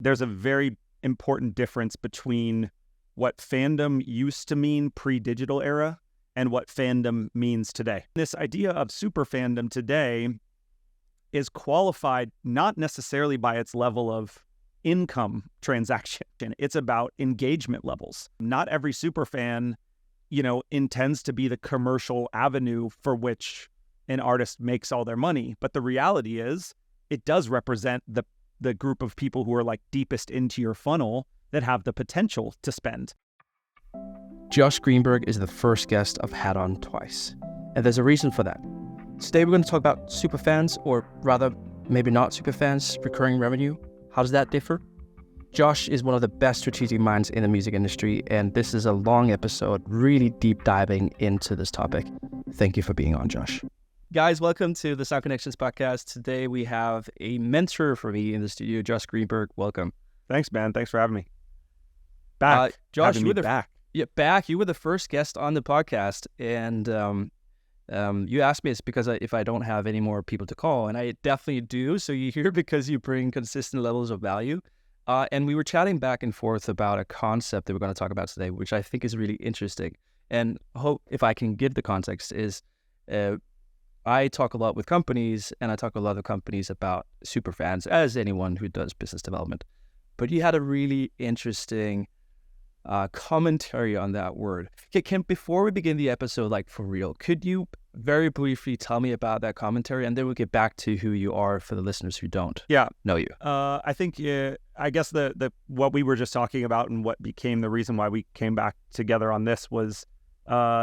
There's a very important difference between what fandom used to mean pre-digital era and what fandom means today. This idea of super fandom today is qualified not necessarily by its level of income transaction. It's about engagement levels. Not every super fan, intends to be the commercial avenue for which an artist makes all their money. But the reality is it does represent the group of people who are like deepest into your funnel that have the potential to spend. Josh Greenberg is the first guest I've had on twice, and there's a reason for that. Today we're going to talk about superfans, or rather, maybe not superfans, recurring revenue. How does that differ? Josh is one of the best strategic minds in the music industry, and this is a long episode, really deep diving into this topic. Thank you for being on, Josh. Guys, welcome to the Sound Connections podcast. Today we have a mentor for me in the studio, Josh Greenberg. Welcome. Thanks, man. Thanks for having me. Back. Josh, you were back. Yeah, back. You were the first guest on the podcast, and you asked me it's because if I don't have any more people to call, and I definitely do. So you're here because you bring consistent levels of value. And we were chatting back and forth about a concept that we're going to talk about today, which I think is really interesting. And hope if I can give the context is, I talk a lot with companies, and I talk a lot of companies about superfans, as anyone who does business development. But you had a really interesting commentary on that word. Before we begin the episode, like for real, could you very briefly tell me about that commentary, and then we'll get back to who you are for the listeners who don't know you. I think, I guess the what we were just talking about and what became the reason why we came back together on this was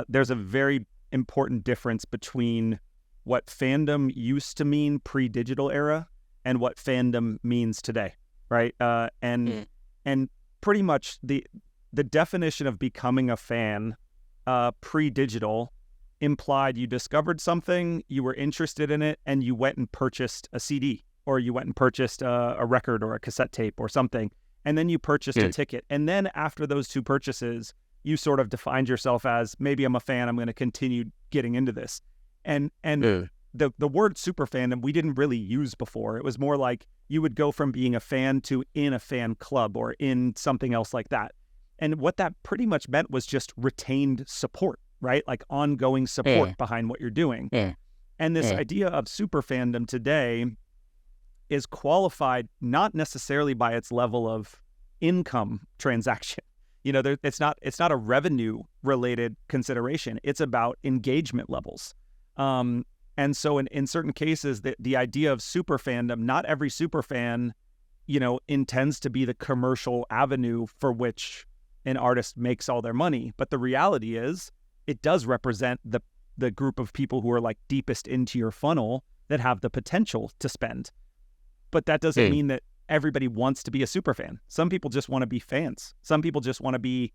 there's a very important difference between what fandom used to mean pre-digital era and what fandom means today, right? And pretty much the definition of becoming a fan pre-digital implied you discovered something, you were interested in it, and you went and purchased a CD, or you went and purchased a record or a cassette tape or something, and then you purchased a ticket. And then after those two purchases, you sort of defined yourself as, maybe I'm a fan, I'm going to continue getting into this. And the word super fandom we didn't really use before. It was more like you would go from being a fan to in a fan club or in something else like that. And what that pretty much meant was just retained support, right? Like ongoing support behind what you're doing. And this idea of super fandom today is qualified not necessarily by its level of income transaction. It's not a revenue related consideration. It's about engagement levels. And so in certain cases, the idea of super fandom, not every super fan, intends to be the commercial avenue for which an artist makes all their money. But the reality is it does represent the group of people who are like deepest into your funnel that have the potential to spend. But that doesn't mean that everybody wants to be a super fan. Some people just want to be fans. Some people just want to be,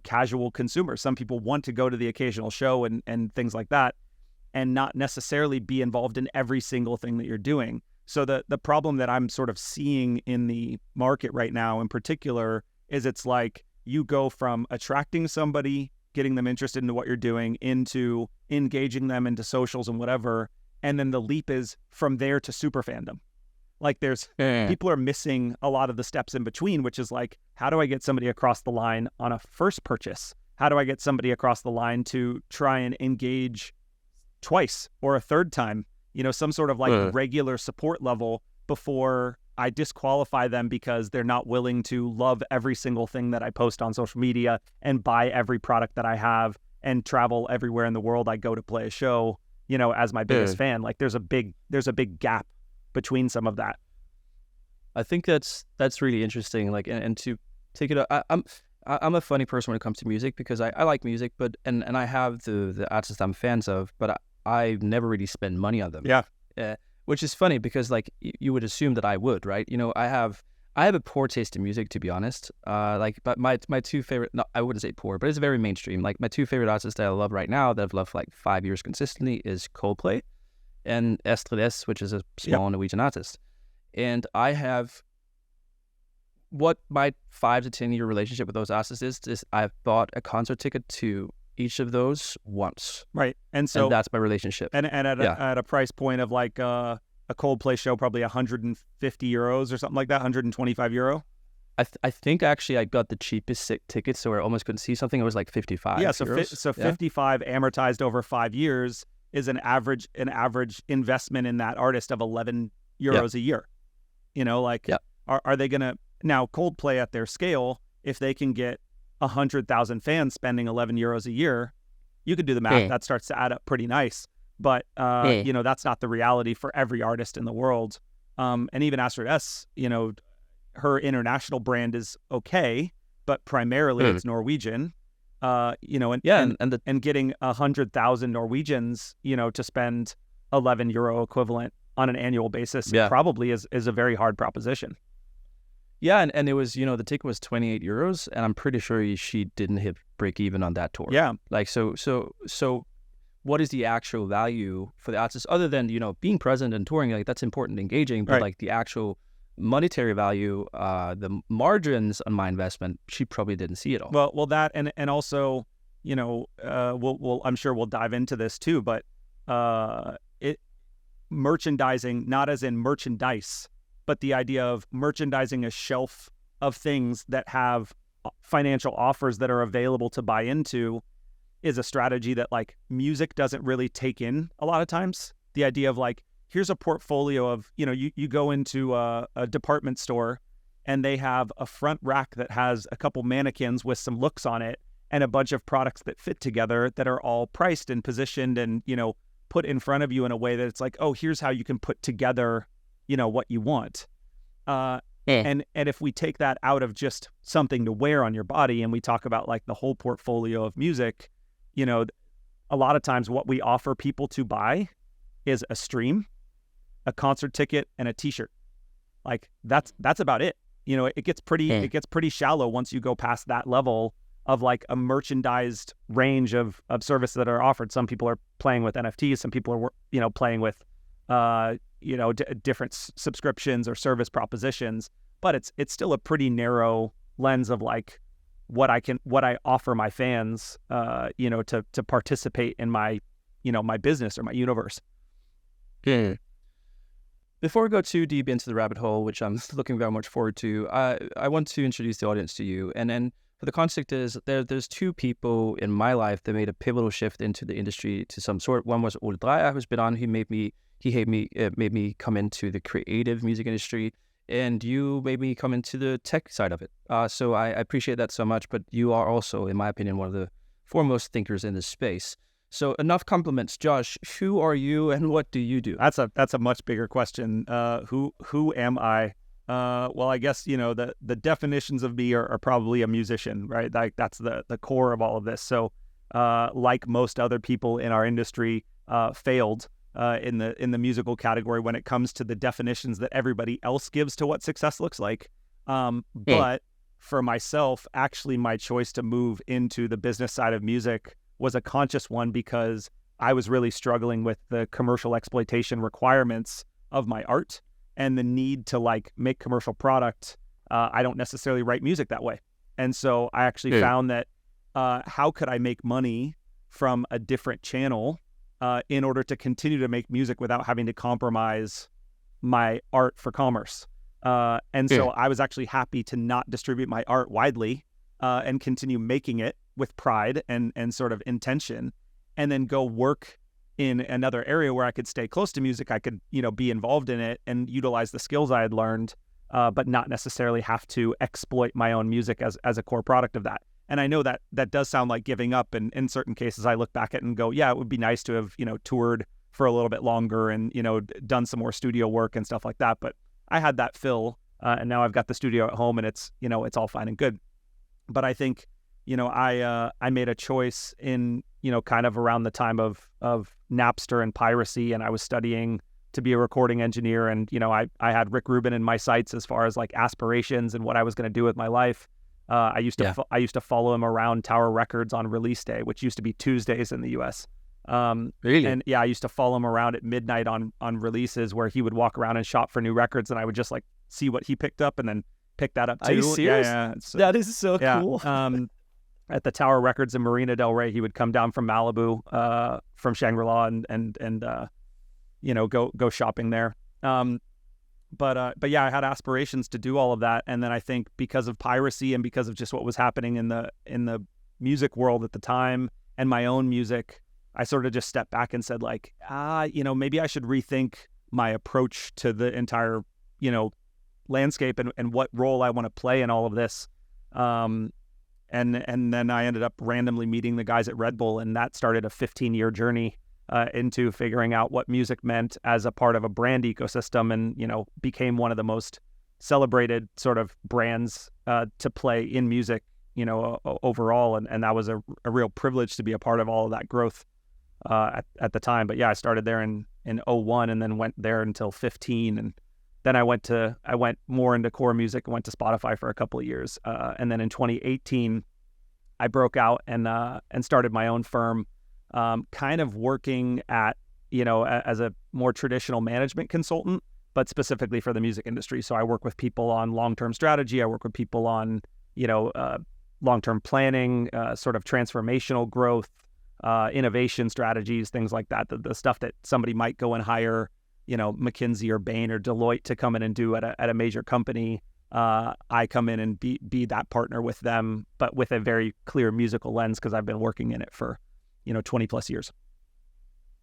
casual consumers. Some people want to go to the occasional show and things like that, and not necessarily be involved in every single thing that you're doing. So the problem that I'm sort of seeing in the market right now in particular is it's like you go from attracting somebody, getting them interested into what you're doing, into engaging them into socials and whatever, and then the leap is from there to super fandom. Like people are missing a lot of the steps in between, which is like, how do I get somebody across the line on a first purchase? How do I get somebody across the line to try and engage twice or a third time, some sort of like regular support level before I disqualify them because they're not willing to love every single thing that I post on social media and buy every product that I have and travel everywhere in the world I go to play a show, as my biggest fan. Like there's a big gap between some of that. I think that's really interesting. Like, and to take it, I'm a funny person when it comes to music because I like music, but and I have the artists I'm fans of, but I've never really spent money on them. Yeah. Which is funny because like you would assume that I would, right? I have a poor taste in music, to be honest. But my two favorite, no, I wouldn't say poor, but it's very mainstream. Like my two favorite artists that I love right now that I've loved for like 5 years consistently is Coldplay and strategist, which is a small Norwegian artist. And I have, what my 5 to 10 year relationship with those artists is I've bought a concert ticket to each of those once. Right. And so that's my relationship. And at a price point of like, a Coldplay show probably 150 euros or something like that, 125 euro. I think actually I got the cheapest tickets, so I almost couldn't see something. It was like 55 Yeah, euros. So 55 amortized over 5 years is an average investment in that artist of 11 euros a year. You know, like, are they going to, now Coldplay at their scale, if they can get 100,000 fans spending 11 euros a year, you could do the math. That starts to add up pretty nice. But, you know, that's not the reality for every artist in the world. And even Astrid S, you know, her international brand is okay, but primarily it's Norwegian. You know, and getting 100,000 Norwegians, you know, to spend 11 euro equivalent on an annual basis probably is a very hard proposition. Yeah, and it was, you know, the ticket was 28 euros, and I'm pretty sure she didn't hit break even on that tour. Yeah. Like, so what is the actual value for the artist other than, you know, being present and touring? Like, that's important, engaging, but like the actual monetary value, the margins on my investment, she probably didn't see it all. Well, that and also, you know, we'll I'm sure we'll dive into this too, but merchandising, not as in merchandise, but the idea of merchandising a shelf of things that have financial offers that are available to buy into is a strategy that like music doesn't really take in a lot of times. The idea of like, here's a portfolio of, you know, you go into a department store and they have a front rack that has a couple mannequins with some looks on it and a bunch of products that fit together that are all priced and positioned and, you know, put in front of you in a way that it's like, oh, here's how you can put together, you know, what you want. And if we take that out of just something to wear on your body and we talk about like the whole portfolio of music, you know, a lot of times what we offer people to buy is a stream, a concert ticket, and a t-shirt. Like that's about it. You know, it gets pretty shallow once you go past that level of like a merchandised range of services that are offered. Some people are playing with NFTs, some people are, you know, playing with you know, different subscriptions or service propositions, but it's still a pretty narrow lens of like what I offer my fans, you know, to participate in my, you know, my business or my universe. Before we go too deep into the rabbit hole, which I'm looking very much forward to, I want to introduce the audience to you. And then for the context is there's two people in my life that made a pivotal shift into the industry to some sort. One was Ole Dreyer, who's been on. He made me come into the creative music industry, and you made me come into the tech side of it. So I appreciate that so much, but you are also, in my opinion, one of the foremost thinkers in this space. So enough compliments. Josh, who are you and what do you do? That's a much bigger question. Who am I? Well, I guess, you know, the definitions of me are probably a musician, right? Like that's the core of all of this. So like most other people in our industry, failed in the musical category when it comes to the definitions that everybody else gives to what success looks like. But for myself, actually my choice to move into the business side of music was a conscious one because I was really struggling with the commercial exploitation requirements of my art and the need to like make commercial product. I don't necessarily write music that way. And so I actually found that how could I make money from a different channel in order to continue to make music without having to compromise my art for commerce. And so I was actually happy to not distribute my art widely and continue making it with pride and sort of intention, and then go work in another area where I could stay close to music. I could, you know, be involved in it and utilize the skills I had learned, but not necessarily have to exploit my own music as a core product of that. And I know that does sound like giving up. And in certain cases, I look back at it and go, yeah, it would be nice to have, you know, toured for a little bit longer and, you know, done some more studio work and stuff like that. But I had that fill, and now I've got the studio at home and it's, you know, it's all fine and good. But I think, you know, I made a choice in, you know, kind of around the time of Napster and piracy, and I was studying to be a recording engineer. And, you know, I had Rick Rubin in my sights as far as like aspirations and what I was going to do with my life. I used to follow him around Tower Records on release day, which used to be Tuesdays in the US. Really? And yeah, I used to follow him around at midnight on releases where he would walk around and shop for new records, and I would just like see what he picked up and then pick that up too. Are you serious? Yeah. That is so cool. At the Tower Records in Marina Del Rey, he would come down from Malibu, from Shangri-La and you know, go shopping there. But yeah, I had aspirations to do all of that, and then I think because of piracy and because of just what was happening in the music world at the time and my own music, I sort of just stepped back and said like, maybe I should rethink my approach to the entire, landscape and what role I want to play in all of this. And then I ended up randomly meeting the guys at Red Bull, and that started a 15-year journey into figuring out what music meant as a part of a brand ecosystem, and became one of the most celebrated sort of brands to play in music, overall, and that was a real privilege to be a part of all of that growth at the time. But yeah, I started there in 01 and then went there until 15, and then I went more into core music and went to Spotify for a couple of years, and then in 2018 I broke out and started my own firm, kind of working at, as a more traditional management consultant, but specifically for the music industry. So I work with people on long-term strategy. I work with people on, long-term planning, sort of transformational growth, innovation strategies, things like that. The stuff that somebody might go and hire, McKinsey or Bain or Deloitte to come in and do at a major company. I come in and be that partner with them, but with a very clear musical lens, because I've been working in it for 20 plus years.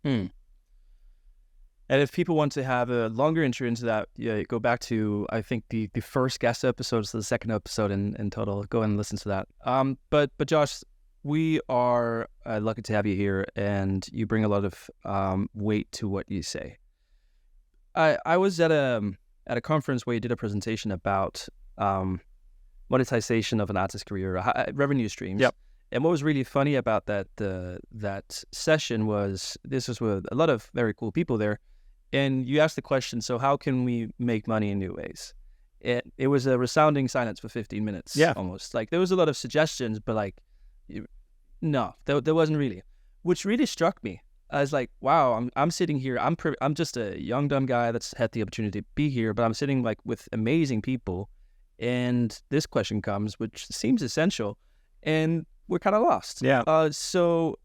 And if people want to have a longer intro into that, go back to, I think, the first guest episode, so the second episode in total. Go and listen to that. But Josh, we are lucky to have you here, and you bring a lot of weight to what you say. I was at a conference where you did a presentation about monetization of an artist's career, revenue streams. Yep. And what was really funny about that session was this was with a lot of very cool people there, and you asked the question, so how can we make money in new ways? It was a resounding silence for 15 minutes, almost. Like, there was a lot of suggestions, but like, no, there wasn't really, which really struck me. I was like, wow, I'm sitting here, I'm just a young dumb guy that's had the opportunity to be here, but I'm sitting like with amazing people, and this question comes, which seems essential, and we're kind of lost. Yeah. So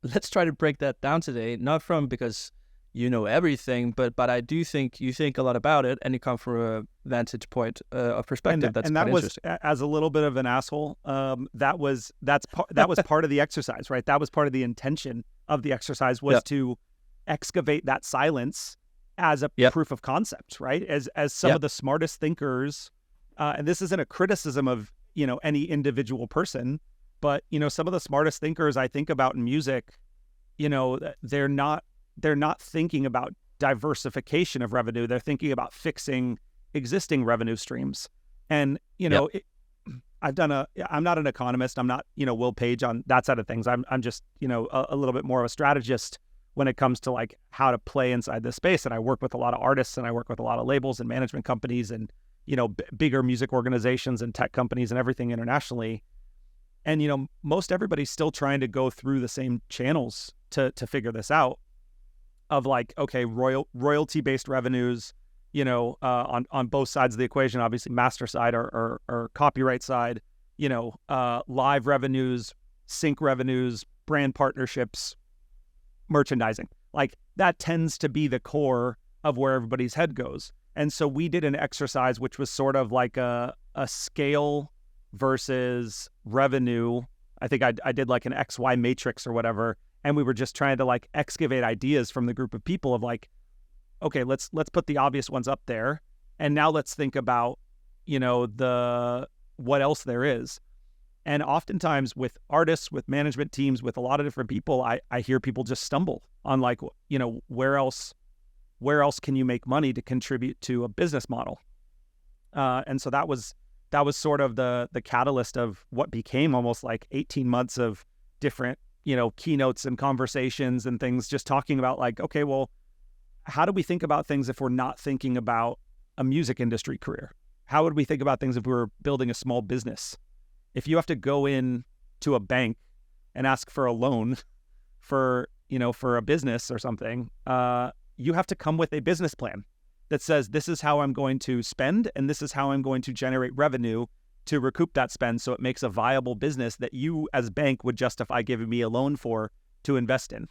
let's try to break that down today, not from because you know everything, but I do think you think a lot about it, and you come from a vantage point of perspective that's quite interesting. And that was, as a little bit of an asshole, that was part of the exercise, right? That was part of the intention of the exercise, was to excavate that silence as a proof of concept, right? As some of the smartest thinkers, and this isn't a criticism of any individual person, but some of the smartest thinkers I think about in music, they're not thinking about diversification of revenue. They're thinking about fixing existing revenue streams. And I'm not an economist. I'm not Will Page on that side of things. I'm just a little bit more of a strategist when it comes to like how to play inside this space. And I work with a lot of artists, and I work with a lot of labels and management companies, and bigger music organizations and tech companies and everything internationally. And most everybody's still trying to go through the same channels to figure this out, of like, okay, royalty-based revenues, on both sides of the equation, obviously master side or copyright side, live revenues, sync revenues, brand partnerships, merchandising. Like, that tends to be the core of where everybody's head goes. And so we did an exercise which was sort of like a scale versus revenue. I think I did like an XY matrix or whatever. And we were just trying to like excavate ideas from the group of people of like, okay, let's put the obvious ones up there, and now let's think about what else there is. And oftentimes with artists, with management teams, with a lot of different people, I hear people just stumble on like, where else can you make money to contribute to a business model? And so that was sort of the catalyst of what became almost like 18 months of different keynotes and conversations and things, just talking about like, okay, well, how do we think about things if we're not thinking about a music industry career? How would we think about things if we were building a small business? If you have to go in to a bank and ask for a loan for a business or something, you have to come with a business plan that says, this is how I'm going to spend, and this is how I'm going to generate revenue to recoup that spend, so it makes a viable business that you as bank would justify giving me a loan for to invest in.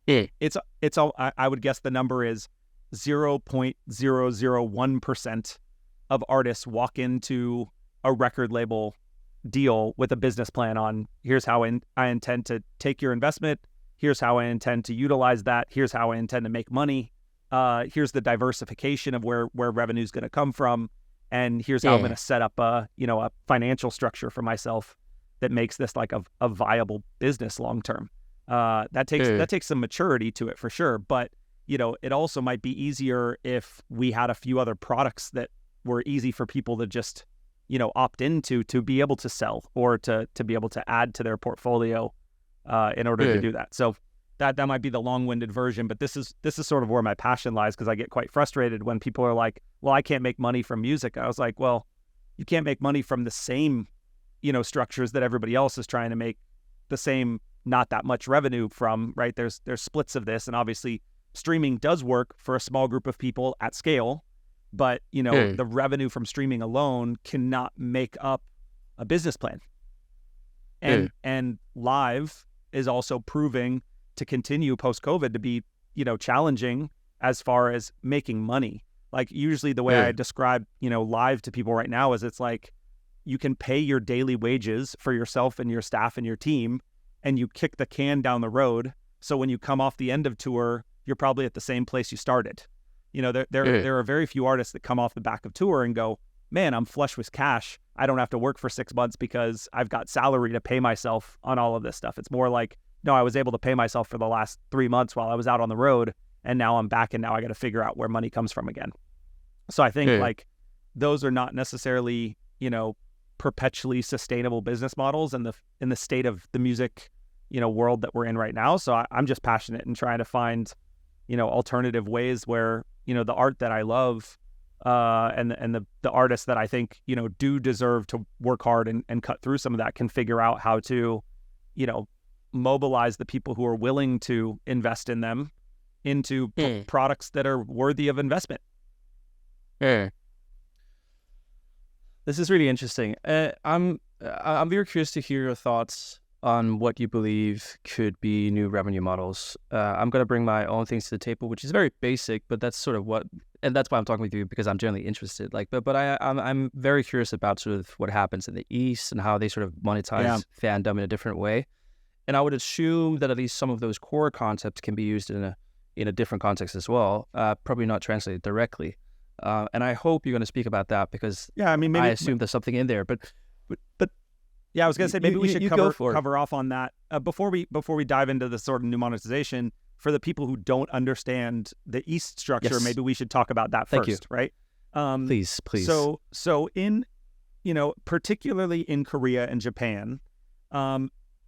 It's all, I would guess the number is 0.001% of artists walk into a record label deal with a business plan on, here's how I intend to take your investment, here's how I intend to utilize that, here's how I intend to make money, here's the diversification of where revenue is going to come from, and here's how I'm going to set up a financial structure for myself that makes this like a viable business long term. That takes some maturity to it for sure, but it also might be easier if we had a few other products that were easy for people to just opt into, to be able to sell or to be able to add to their portfolio in order to do that. So that might be the long-winded version, but this is sort of where my passion lies, because I get quite frustrated when people are like, well, I can't make money from music. I was like, well, you can't make money from the same structures that everybody else is trying to make the same, not that much revenue from, right? There's splits of this, and obviously streaming does work for a small group of people at scale, but the revenue from streaming alone cannot make up a business plan. And live is also proving to continue post-COVID to be challenging as far as making money. Like usually the way I describe live to people right now is, it's like you can pay your daily wages for yourself and your staff and your team, and you kick the can down the road. So when you come off the end of tour, you're probably at the same place you started. There are very few artists that come off the back of tour and go, man, I'm flush with cash. I don't have to work for 6 months because I've got salary to pay myself on all of this stuff. It's more like, no, I was able to pay myself for the last 3 months while I was out on the road, and now I'm back, and now I got to figure out where money comes from again. So I think like those are not necessarily, perpetually sustainable business models in the state of the music, world that we're in right now. So I'm just passionate in trying to find, alternative ways where, the art that I love, and the artists that I think, do deserve to work hard and cut through some of that, can figure out how to, mobilize the people who are willing to invest in them into products that are worthy of investment. This is really interesting. I'm very curious to hear your thoughts on what you believe could be new revenue models. I'm going to bring my own things to the table, which is very basic, but that's sort of and that's why I'm talking with you, because I'm generally interested. I'm very curious about sort of what happens in the East and how they sort of monetize fandom in a different way. And I would assume that at least some of those core concepts can be used in a different context as well, probably not translated directly. And I hope you're going to speak about that, because maybe I assume there's something in there. But yeah, I was going to say maybe we should cover off on that before we dive into the sort of new monetization. For the people who don't understand the East structure, maybe we should talk about that first, right? Please. So in particularly in Korea and Japan,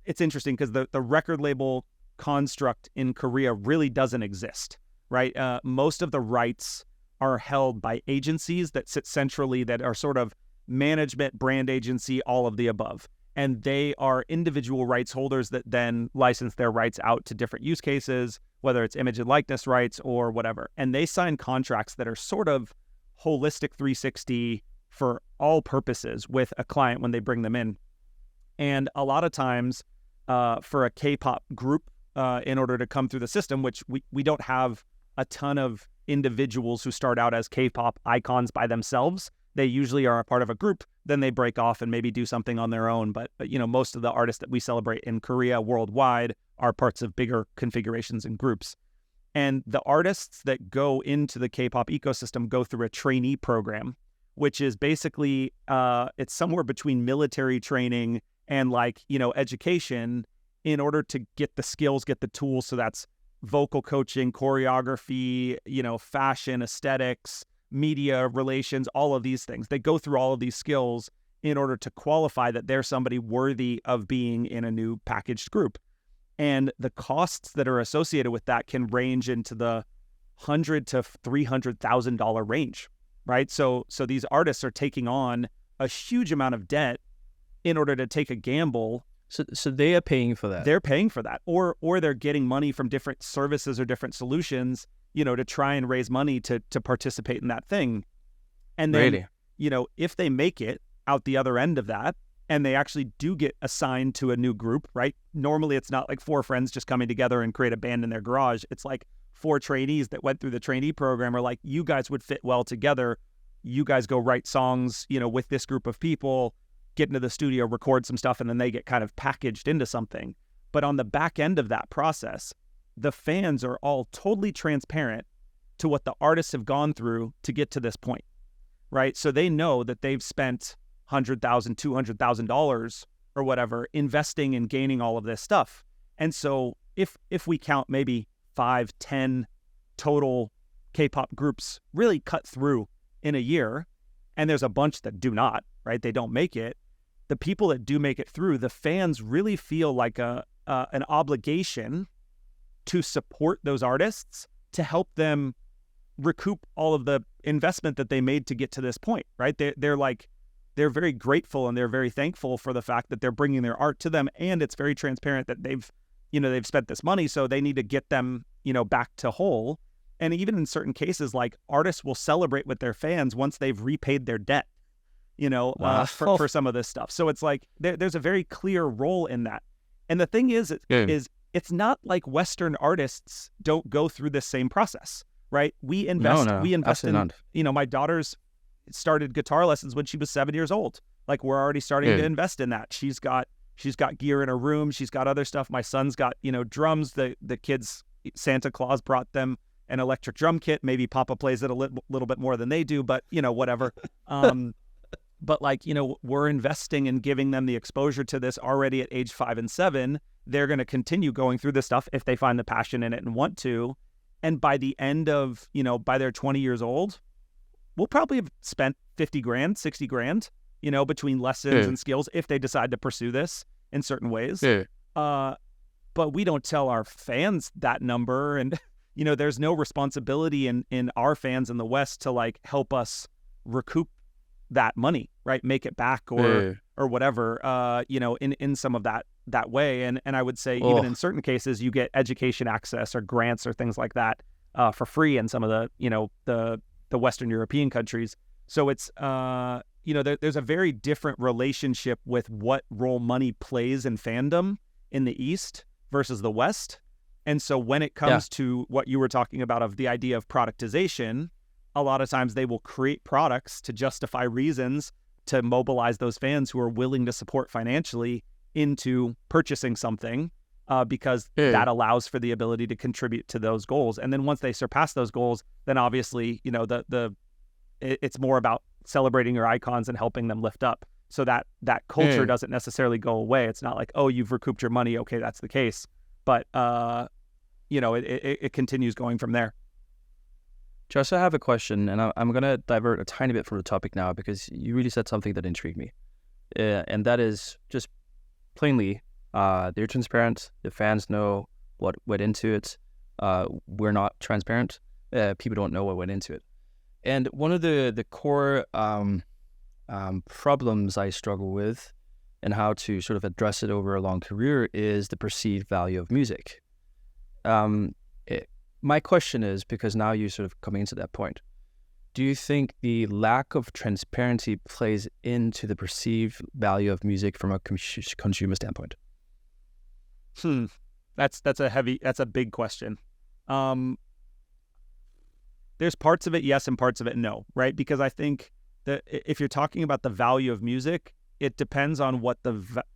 it's interesting because the record label construct in Korea really doesn't exist, right? Most of the rights are held by agencies that sit centrally, that are sort of management, brand agency, all of the above. And they are individual rights holders that then license their rights out to different use cases, whether it's image and likeness rights or whatever. And they sign contracts that are sort of holistic 360 for all purposes with a client when they bring them in. And a lot of times for a K-pop group, in order to come through the system, which we don't have a ton of individuals who start out as K-pop icons by themselves. They usually are a part of a group, then they break off and maybe do something on their own. But most of the artists that we celebrate in Korea worldwide are parts of bigger configurations and groups. And the artists that go into the K-pop ecosystem go through a trainee program, which is basically, it's somewhere between military training and education, in order to get the skills, get the tools. So that's vocal coaching, choreography, fashion, aesthetics, media relations, all of these things. They go through all of these skills in order to qualify that they're somebody worthy of being in a new packaged group. And the costs that are associated with that can range into the $100,000 to $300,000 range, right? So these artists are taking on a huge amount of debt in order to take a gamble. So they are paying for that. They're paying for that, or they're getting money from different services or different solutions, to try and raise money to participate in that thing. And then, if they make it out the other end of that, and they actually do get assigned to a new group, right? Normally, it's not like 4 friends just coming together and create a band in their garage. It's like 4 trainees that went through the trainee program are like, you guys would fit well together. You guys go write songs, with this group of people, get into the studio, record some stuff, and then they get kind of packaged into something. But on the back end of that process, the fans are all totally transparent to what the artists have gone through to get to this point, right? So they know that they've spent $100,000, $200,000 or whatever investing and gaining all of this stuff. And so if we count maybe 5, 10 total K-pop groups really cut through in a year, and there's a bunch that do not, right? They don't make it. The people that do make it through, the fans really feel like an obligation to support those artists to help them recoup all of the investment that they made to get to this point, right? They're very grateful and they're very thankful for the fact that they're bringing their art to them, and it's very transparent that they've spent this money, so they need to get them, back to whole. And even in certain cases, like, artists will celebrate with their fans once they've repaid their debt, Wow. for some of this stuff. So it's like there's a very clear role in that. And the thing is it's not like Western artists don't go through this same process, right? We invest in, not. My daughter's started guitar lessons when she was 7 years old. Like, we're already starting to invest in that. She's got gear in her room. She's got other stuff. My son's got, drums. The kids, Santa Claus brought them an electric drum kit. Maybe Papa plays it a little bit more than they do, but whatever. But like, we're investing and giving them the exposure to this already at age 5 and 7. They're going to continue going through this stuff if they find the passion in it and want to. And by the end of, by their 20 years old, we'll probably have spent 50 grand, 60 grand, between lessons and skills if they decide to pursue this in certain ways. But we don't tell our fans that number. And, there's no responsibility in our fans in the West to like help us recoup that money, right? Make it back or whatever, in some of that way. And I would say even in certain cases, you get education access or grants or things like that for free in some of the Western European countries. So it's, there's a very different relationship with what role money plays in fandom in the East versus the West. And so when it comes to what you were talking about of the idea of productization, a lot of times they will create products to justify reasons to mobilize those fans who are willing to support financially into purchasing something because that allows for the ability to contribute to those goals. And then once they surpass those goals, then obviously, it's more about celebrating your icons and helping them lift up. So that culture doesn't necessarily go away. It's not like, oh, you've recouped your money. Okay, that's the case. But, it continues going from there. Josh, I have a question, and I'm going to divert a tiny bit from the topic now because you really said something that intrigued me. And that is just plainly, they're transparent. The fans know what went into it. We're not transparent. People don't know what went into it. And one of the core problems I struggle with and how to sort of address it over a long career is the perceived value of music. My question is, because now you're sort of coming into that point, do you think the lack of transparency plays into the perceived value of music from a consumer standpoint? That's a big question. There's parts of it yes and parts of it no, right? Because I think that if you're talking about the value of music, it depends on what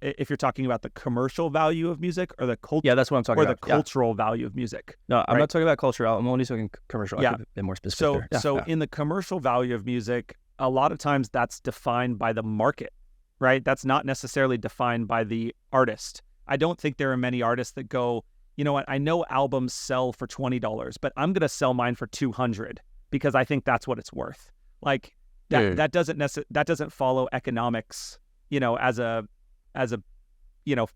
if you're talking about the commercial value of music or the culture. Yeah, that's what I'm talking about. Or the cultural value of music. No, I'm not talking about culture. I'm only talking commercial. Yeah. I could be more specific. In the commercial value of music, a lot of times that's defined by the market, right? That's not necessarily defined by the artist. I don't think there are many artists that go, you know what, I know albums sell for $20, but I'm going to sell mine for $200 because I think that's what it's worth. Like that doesn't follow economics, as a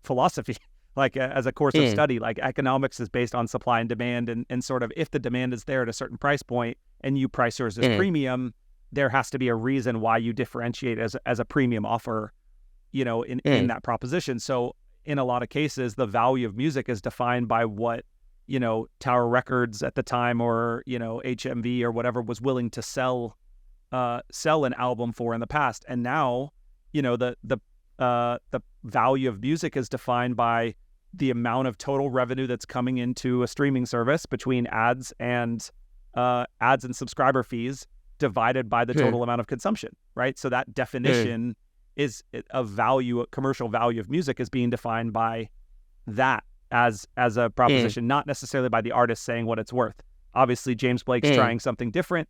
philosophy, like as a course of study. Like economics is based on supply and demand, and sort of if the demand is there at a certain price point and you price yours as premium, there has to be a reason why you differentiate as a premium offer, in that proposition. So in a lot of cases, the value of music is defined by what, Tower Records at the time or, HMV or whatever was willing to sell an album for in the past. And now, the value of music is defined by the amount of total revenue that's coming into a streaming service between ads and subscriber fees divided by the total amount of consumption, right? So that definition is a value, a commercial value of music is being defined by that as a proposition, not necessarily by the artist saying what it's worth. Obviously, James Blake's trying something different.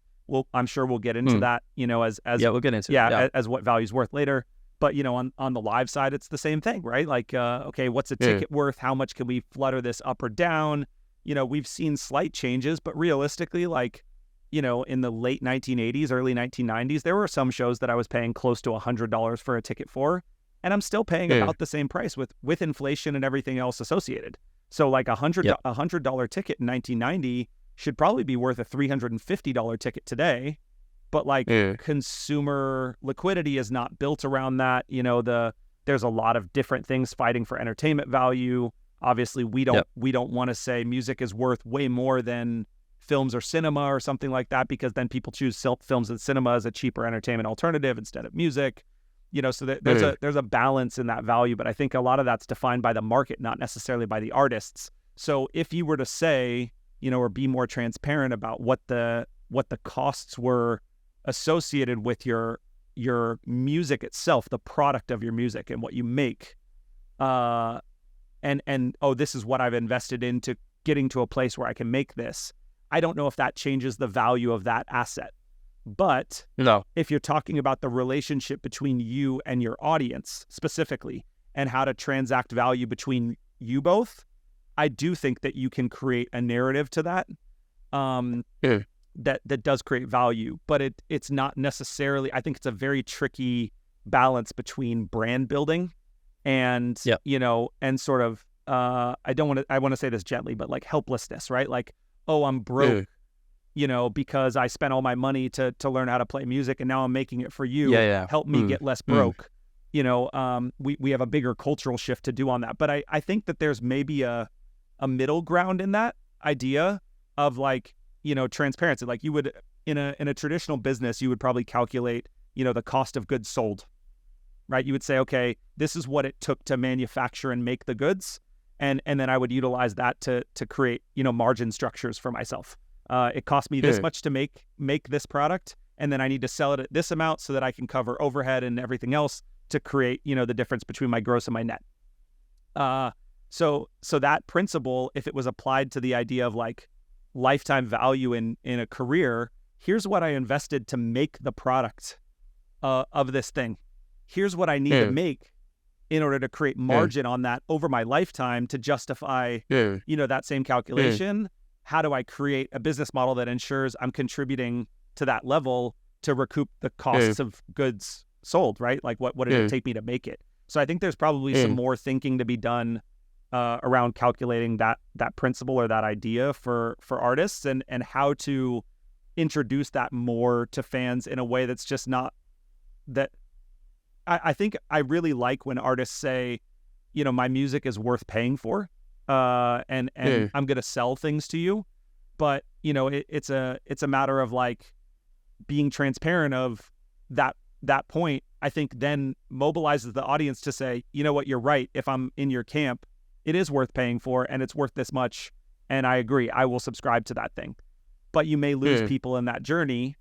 I'm sure we'll get into that, as we'll get into it. As what value's worth later. But, on the live side, it's the same thing, right? Like, okay, what's a ticket worth? How much can we flutter this up or down? We've seen slight changes, but realistically, like, in the late 1980s, early 1990s, there were some shows that I was paying close to $100 for a ticket for, and I'm still paying about the same price with inflation and everything else associated. So like $100 ticket in 1990 should probably be worth a $350 ticket today. But like consumer liquidity is not built around that. There's a lot of different things fighting for entertainment value. Obviously, we don't want to say music is worth way more than films or cinema or something like that, because then people choose films and cinema as a cheaper entertainment alternative instead of music. So there's a balance in that value, but I think a lot of that's defined by the market, not necessarily by the artists. So if you were to say, or be more transparent about what the costs were associated with your music itself, the product of your music and what you make, this is what I've invested into getting to a place where I can make this. I don't know if that changes the value of that asset. But if you're talking about the relationship between you and your audience specifically and how to transact value between you both, I do think that you can create a narrative to that that does create value. But it's not necessarily, I think it's a very tricky balance between brand building and, and sort of, I want to say this gently, but like helplessness, right? Like, oh, I'm broke. Because I spent all my money to learn how to play music and now I'm making it for you. Help me get less broke. We have a bigger cultural shift to do on that. But I think that there's maybe a middle ground in that idea of like, transparency. Like you would, in a traditional business, you would probably calculate, the cost of goods sold, right? You would say, okay, this is what it took to manufacture and make the goods. And then I would utilize that to create, margin structures for myself. It cost me this much to make this product, and then I need to sell it at this amount so that I can cover overhead and everything else to create, the difference between my gross and my net. So that principle, if it was applied to the idea of like lifetime value in a career, here's what I invested to make the product of this thing. Here's what I need to make in order to create margin on that over my lifetime to justify, that same calculation. How do I create a business model that ensures I'm contributing to that level to recoup the costs of goods sold, right? Like what did it take me to make it? So I think there's probably some more thinking to be done around calculating that principle or that idea for artists and how to introduce that more to fans in a way that's just not that. I think I really like when artists say, my music is worth paying for. And I'm going to sell things to you, but it's a matter of like being transparent of that point. I think then mobilizes the audience to say, you know what, you're right. If I'm in your camp, it is worth paying for and it's worth this much. And I agree, I will subscribe to that thing, but you may lose people in that journey.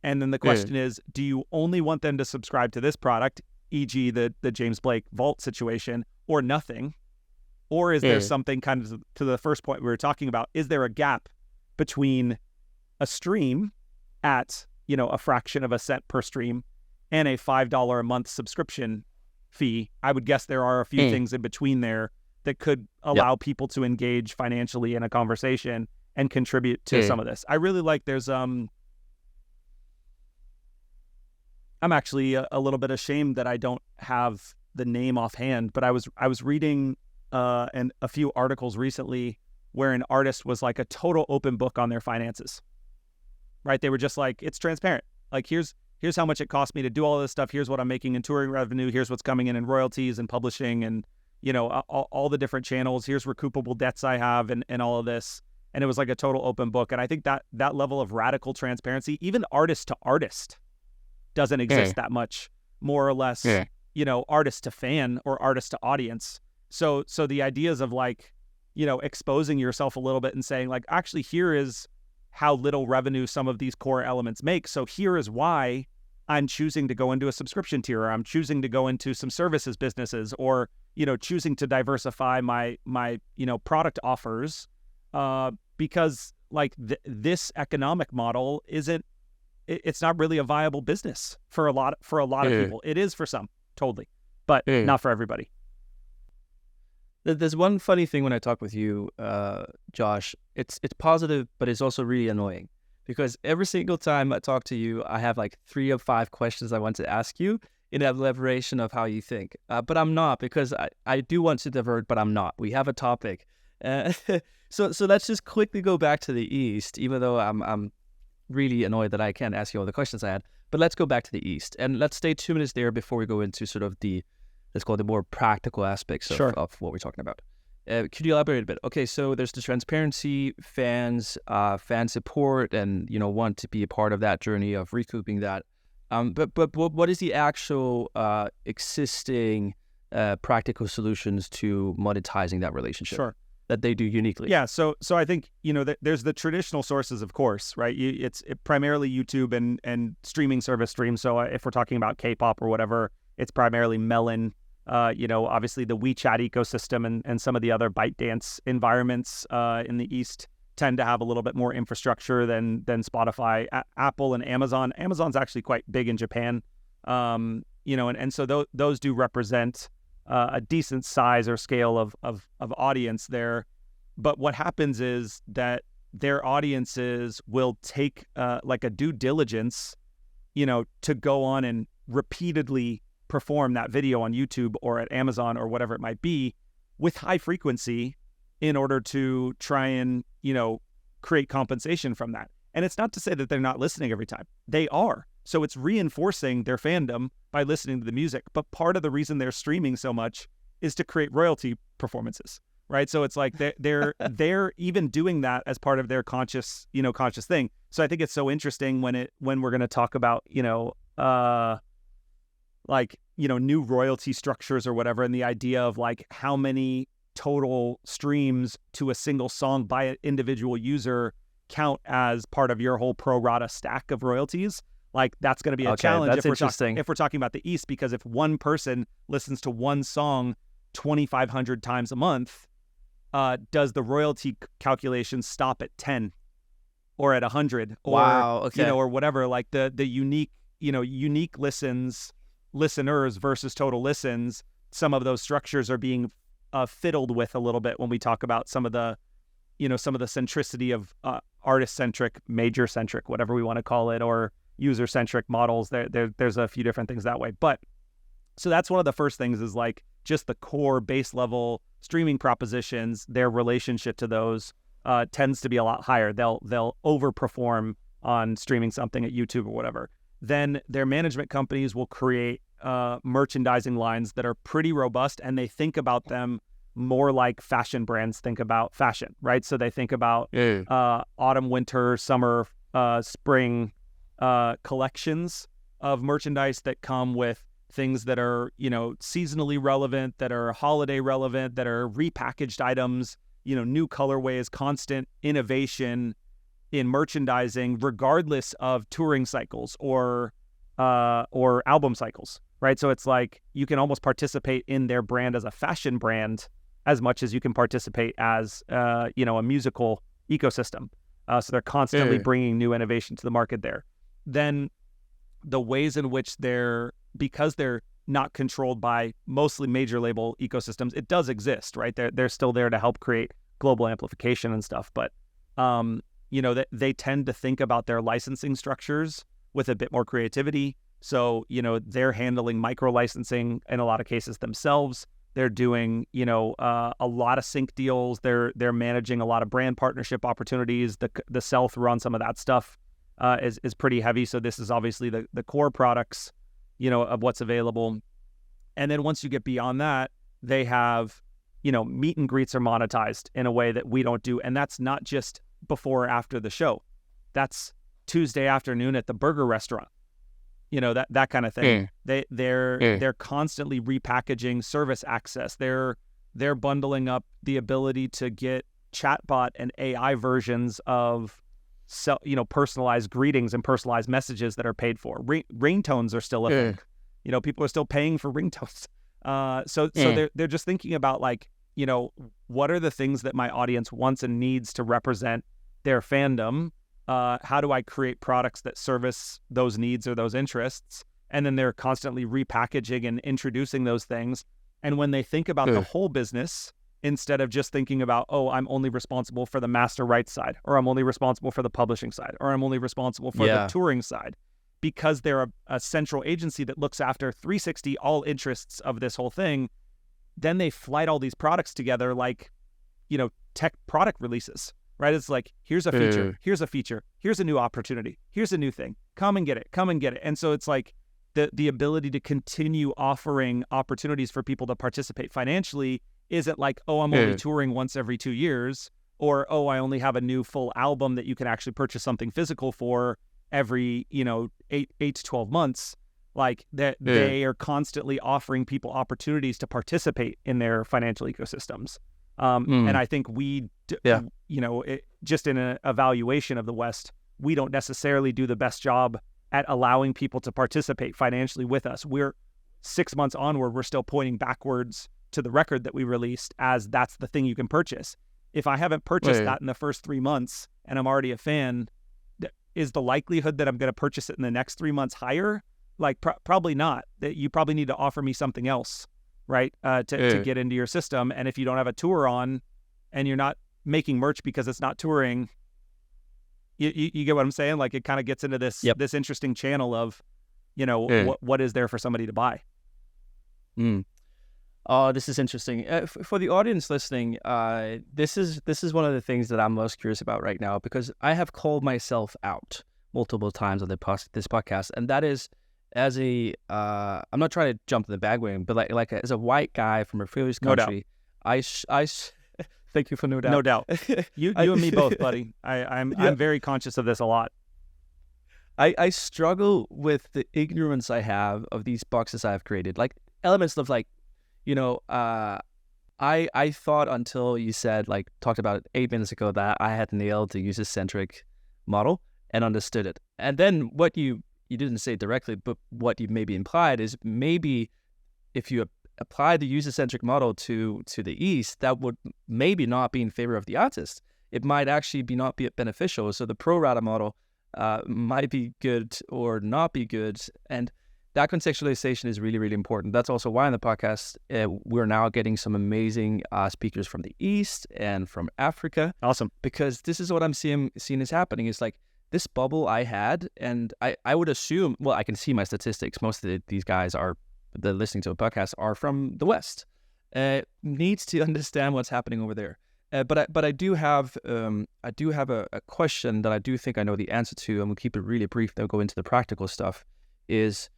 And then the question is, do you only want them to subscribe to this product, e.g. the James Blake Vault situation, or nothing? Or is there something kind of to the first point we were talking about? Is there a gap between a stream at, a fraction of a cent per stream and a $5 a month subscription fee? I would guess there are a few things in between there that could allow people to engage financially in a conversation and contribute to some of this. I really like I'm actually a little bit ashamed that I don't have the name offhand, but I was reading and a few articles recently where an artist was like a total open book on their finances, right? They were just like, it's transparent. Like, here's how much it cost me to do all this stuff. Here's what I'm making in touring revenue. Here's what's coming in royalties and publishing and, all the different channels. Here's recoupable debts I have and all of this. And it was like a total open book. And I think that level of radical transparency, even artist to artist, doesn't exist that much, more or less, artist to fan or artist to audience. So the ideas of like, exposing yourself a little bit and saying like, actually, here is how little revenue some of these core elements make. So here is why I'm choosing to go into a subscription tier, or I'm choosing to go into some services businesses, or, choosing to diversify my product offers, because like this economic model it's not really a viable business for a lot of people. It is for some, totally, but not for everybody. There's one funny thing when I talk with you, Josh. It's positive, but it's also really annoying, because every single time I talk to you, I have like 3 or 5 questions I want to ask you in elaboration of how you think. But I'm not, because I do want to divert, but I'm not. We have a topic. So let's just quickly go back to the East, even though I'm really annoyed that I can't ask you all the questions I had. But let's go back to the East, and let's stay 2 minutes there before we go into sort of let's call it the more practical aspects of what we're talking about. Could you elaborate a bit? Okay, so there's the transparency, fans, fan support, and want to be a part of that journey of recouping that. But what is the actual existing practical solutions to monetizing that relationship? Sure. That they do uniquely? Yeah, so I think there's the traditional sources, of course, right? It's primarily YouTube and streaming service streams. So if we're talking about K-pop or whatever, it's primarily Melon. Obviously the WeChat ecosystem and some of the other ByteDance environments in the East tend to have a little bit more infrastructure than Spotify. Apple and Amazon. Amazon's actually quite big in Japan, and so those do represent a decent size or scale of audience there. But what happens is that their audiences will take like a due diligence, to go on and repeatedly perform that video on YouTube or at Amazon or whatever it might be with high frequency in order to try and, create compensation from that. And it's not to say that they're not listening every time. They are. So it's reinforcing their fandom by listening to the music. But part of the reason they're streaming so much is to create royalty performances, right? So it's like they're even doing that as part of their conscious thing. So I think it's so interesting when we're going to talk about, new royalty structures or whatever, and the idea of like how many total streams to a single song by an individual user count as part of your whole pro rata stack of royalties. Like that's going to be a challenge if we're talking about the East, because if one person listens to one song 2,500 times a month, does the royalty calculation stop at 10 or at 100 or or whatever? Like the unique listeners versus total listens, some of those structures are being fiddled with a little bit when we talk about some of the centricity of artist-centric, major-centric, whatever we want to call it, or user-centric models. There's a few different things that way. But so that's one of the first things, is like just the core base level streaming propositions, their relationship to those tends to be a lot higher. They'll overperform on streaming something at YouTube or whatever. Then their management companies will create merchandising lines that are pretty robust, and they think about them more like fashion brands think about fashion, right? So they think about autumn, winter, summer, spring collections of merchandise that come with things that are, seasonally relevant, that are holiday relevant, that are repackaged items, new colorways, constant innovation in merchandising, regardless of touring cycles or album cycles, right? So it's like you can almost participate in their brand as a fashion brand as much as you can participate as a musical ecosystem. So they're constantly bringing new innovation to the market there. Then the ways in which because they're not controlled by mostly major label ecosystems, it does exist, right? They're still there to help create global amplification and stuff, but they tend to think about their licensing structures with a bit more creativity. So, they're handling micro licensing in a lot of cases themselves. They're doing, a lot of sync deals. They're managing a lot of brand partnership opportunities. The sell through on some of that stuff is pretty heavy. So this is obviously the core products, of what's available. And then once you get beyond that, they have, meet and greets are monetized in a way that we don't do. And that's not just before or after the show. That's Tuesday afternoon at the burger restaurant. That kind of thing. They're constantly repackaging service access. They're they're bundling up the ability to get chatbot and AI versions of personalized greetings and personalized messages that are paid for. Ringtones are still a thing. People are still paying for ringtones. So they're just thinking about like, what are the things that my audience wants and needs to represent their fandom? How do I create products that service those needs or those interests? And then they're constantly repackaging and introducing those things. And when they think about the whole business, instead of just thinking about, oh, I'm only responsible for the master rights side, or I'm only responsible for the publishing side, or I'm only responsible for the touring side, because they're a central agency that looks after 360 all interests of this whole thing, then they flight all these products together like, tech product releases, right? It's like, here's a feature, here's a feature, here's a new opportunity, here's a new thing, come and get it. And so it's like the ability to continue offering opportunities for people to participate financially isn't like, oh, I'm only touring once every 2 years, or, oh, I only have a new full album that you can actually purchase something physical for every, 8 to 12 months. Like that they are constantly offering people opportunities to participate in their financial ecosystems. And I think just in an evaluation of the West, we don't necessarily do the best job at allowing people to participate financially with us. We're 6 months onward, we're still pointing backwards to the record that we released as that's the thing you can purchase. If I haven't purchased that in the first 3 months and I'm already a fan, is the likelihood that I'm going to purchase it in the next 3 months higher? Like probably not. That you probably need to offer me something else, right? To get into your system. And if you don't have a tour on and you're not making merch because it's not touring, you get what I'm saying? Like it kind of gets into this this interesting channel of, what is there for somebody to buy? Oh, this is interesting. For the audience listening, this is one of the things that I'm most curious about right now, because I have called myself out multiple times on this podcast, and that is as a I'm not trying to jump in the bandwagon, but like as a white guy from a privileged country, I thank you for no doubt. No doubt. You and me both, buddy. I'm very conscious of this a lot. I struggle with the ignorance I have of these boxes I've created, like elements of like, I thought until you talked about it 8 minutes ago that I had nailed the user-centric model and understood it. And then what you didn't say directly, but what you maybe implied is maybe if you apply the user-centric model to the East, that would maybe not be in favor of the artist. It might actually not be beneficial. So the pro rata model might be good or not be good. And that contextualization is really, really important. That's also why on the podcast, we're now getting some amazing speakers from the East and from Africa. Awesome. Because this is what I'm seeing is happening. It's like this bubble I had, and I would assume, well, I can see my statistics. Most of these guys they're listening to a podcast are from the West. Needs to understand what's happening over there. But I do have a question that I do think I know the answer to, and we'll keep it really brief. Then go into the practical stuff. Is,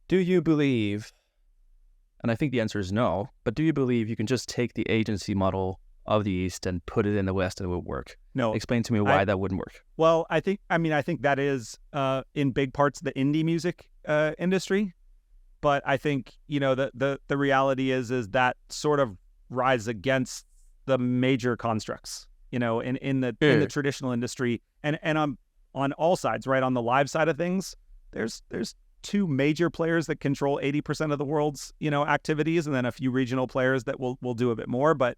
do you believe? And I think the answer is no. But do you believe you can just take the agency model of the East and put it in the West and it would work? No. Explain to me why that wouldn't work. Well, I think that is in big parts the indie music industry. But I think, the reality is that sort of rise against the major constructs, in the traditional industry, and on all sides, right? On the live side of things, there's two major players that control 80% of the world's, activities, and then a few regional players that will do a bit more. But,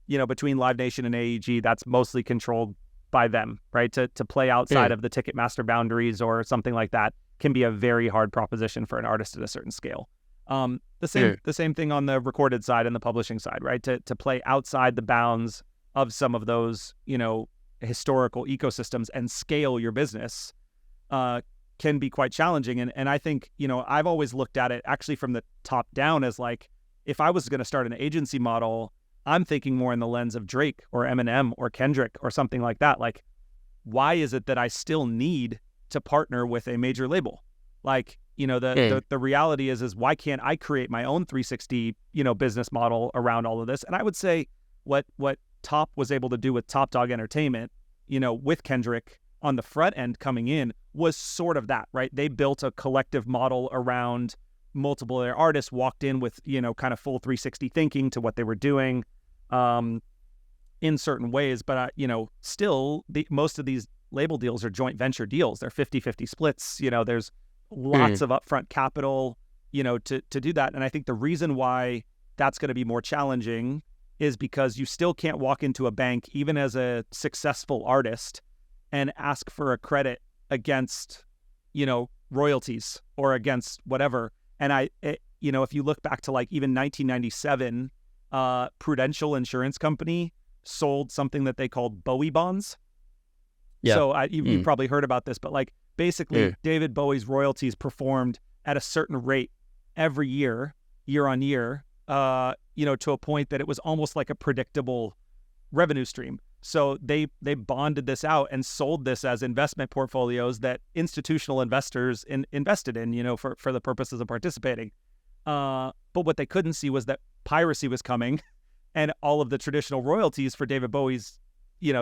between Live Nation and AEG, that's mostly controlled by them, right? To play outside of the Ticketmaster boundaries or something like that can be a very hard proposition for an artist at a certain scale. The same thing on the recorded side and the publishing side, right? To play outside the bounds of some of those, historical ecosystems and scale your business can be quite challenging. And I think, I've always looked at it actually from the top down as like, if I was going to start an agency model, I'm thinking more in the lens of Drake or Eminem or Kendrick or something like that. Like, why is it that I still need to partner with a major label? Like, the reality is why can't I create my own 360, business model around all of this? And I would say what Top was able to do with Top Dog Entertainment, with Kendrick on the front end coming in was sort of that, right? They built a collective model around multiple of their artists walked in with, kind of full 360 thinking to what they were doing in certain ways. But, still, most of these label deals are joint venture deals. They're 50-50 splits. There's lots of upfront capital, to do that. And I think the reason why that's going to be more challenging is because you still can't walk into a bank, even as a successful artist, and ask for a credit against, royalties or against whatever. And if you look back to like even 1997, Prudential Insurance Company sold something that they called Bowie bonds. Yeah. So you've probably heard about this, but like basically David Bowie's royalties performed at a certain rate every year on year, to a point that it was almost like a predictable revenue stream. So they bonded this out and sold this as investment portfolios that institutional investors invested in, for the purposes of participating. But what they couldn't see was that piracy was coming, and all of the traditional royalties for David Bowie's,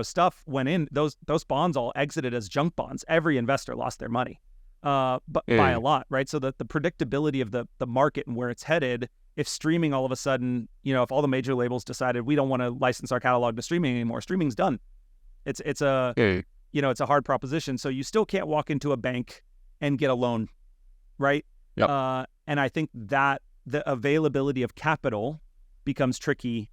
stuff went in. Those bonds all exited as junk bonds. Every investor lost their money, but by a lot, right? So the predictability of the market and where it's headed. If streaming all of a sudden, if all the major labels decided we don't want to license our catalog to streaming anymore, streaming's done. It's a it's a hard proposition. So you still can't walk into a bank and get a loan, right? Yep. And I think that the availability of capital becomes tricky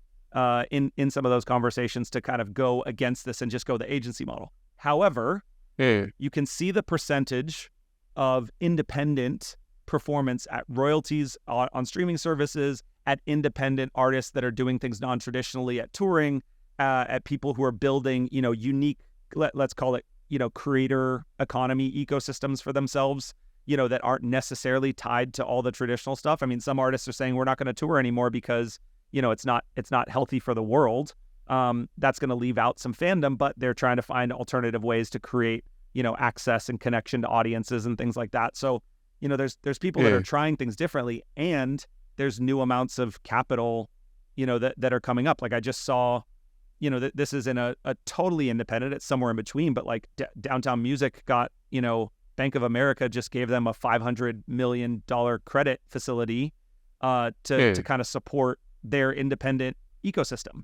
in some of those conversations to kind of go against this and just go the agency model. However, you can see the percentage of independent performance at royalties on streaming services, at independent artists that are doing things non-traditionally, at touring, at people who are building, unique, let's call it, creator economy ecosystems for themselves, that aren't necessarily tied to all the traditional stuff. I mean, some artists are saying we're not going to tour anymore because, it's not healthy for the world. That's going to leave out some fandom, but they're trying to find alternative ways to create, access and connection to audiences and things like that. So, there's people that are trying things differently, and there's new amounts of capital, that are coming up. Like I just saw, this is in a totally independent, it's somewhere in between, but like Downtown Music got, Bank of America just gave them a $500 million credit facility to kind of support their independent ecosystem.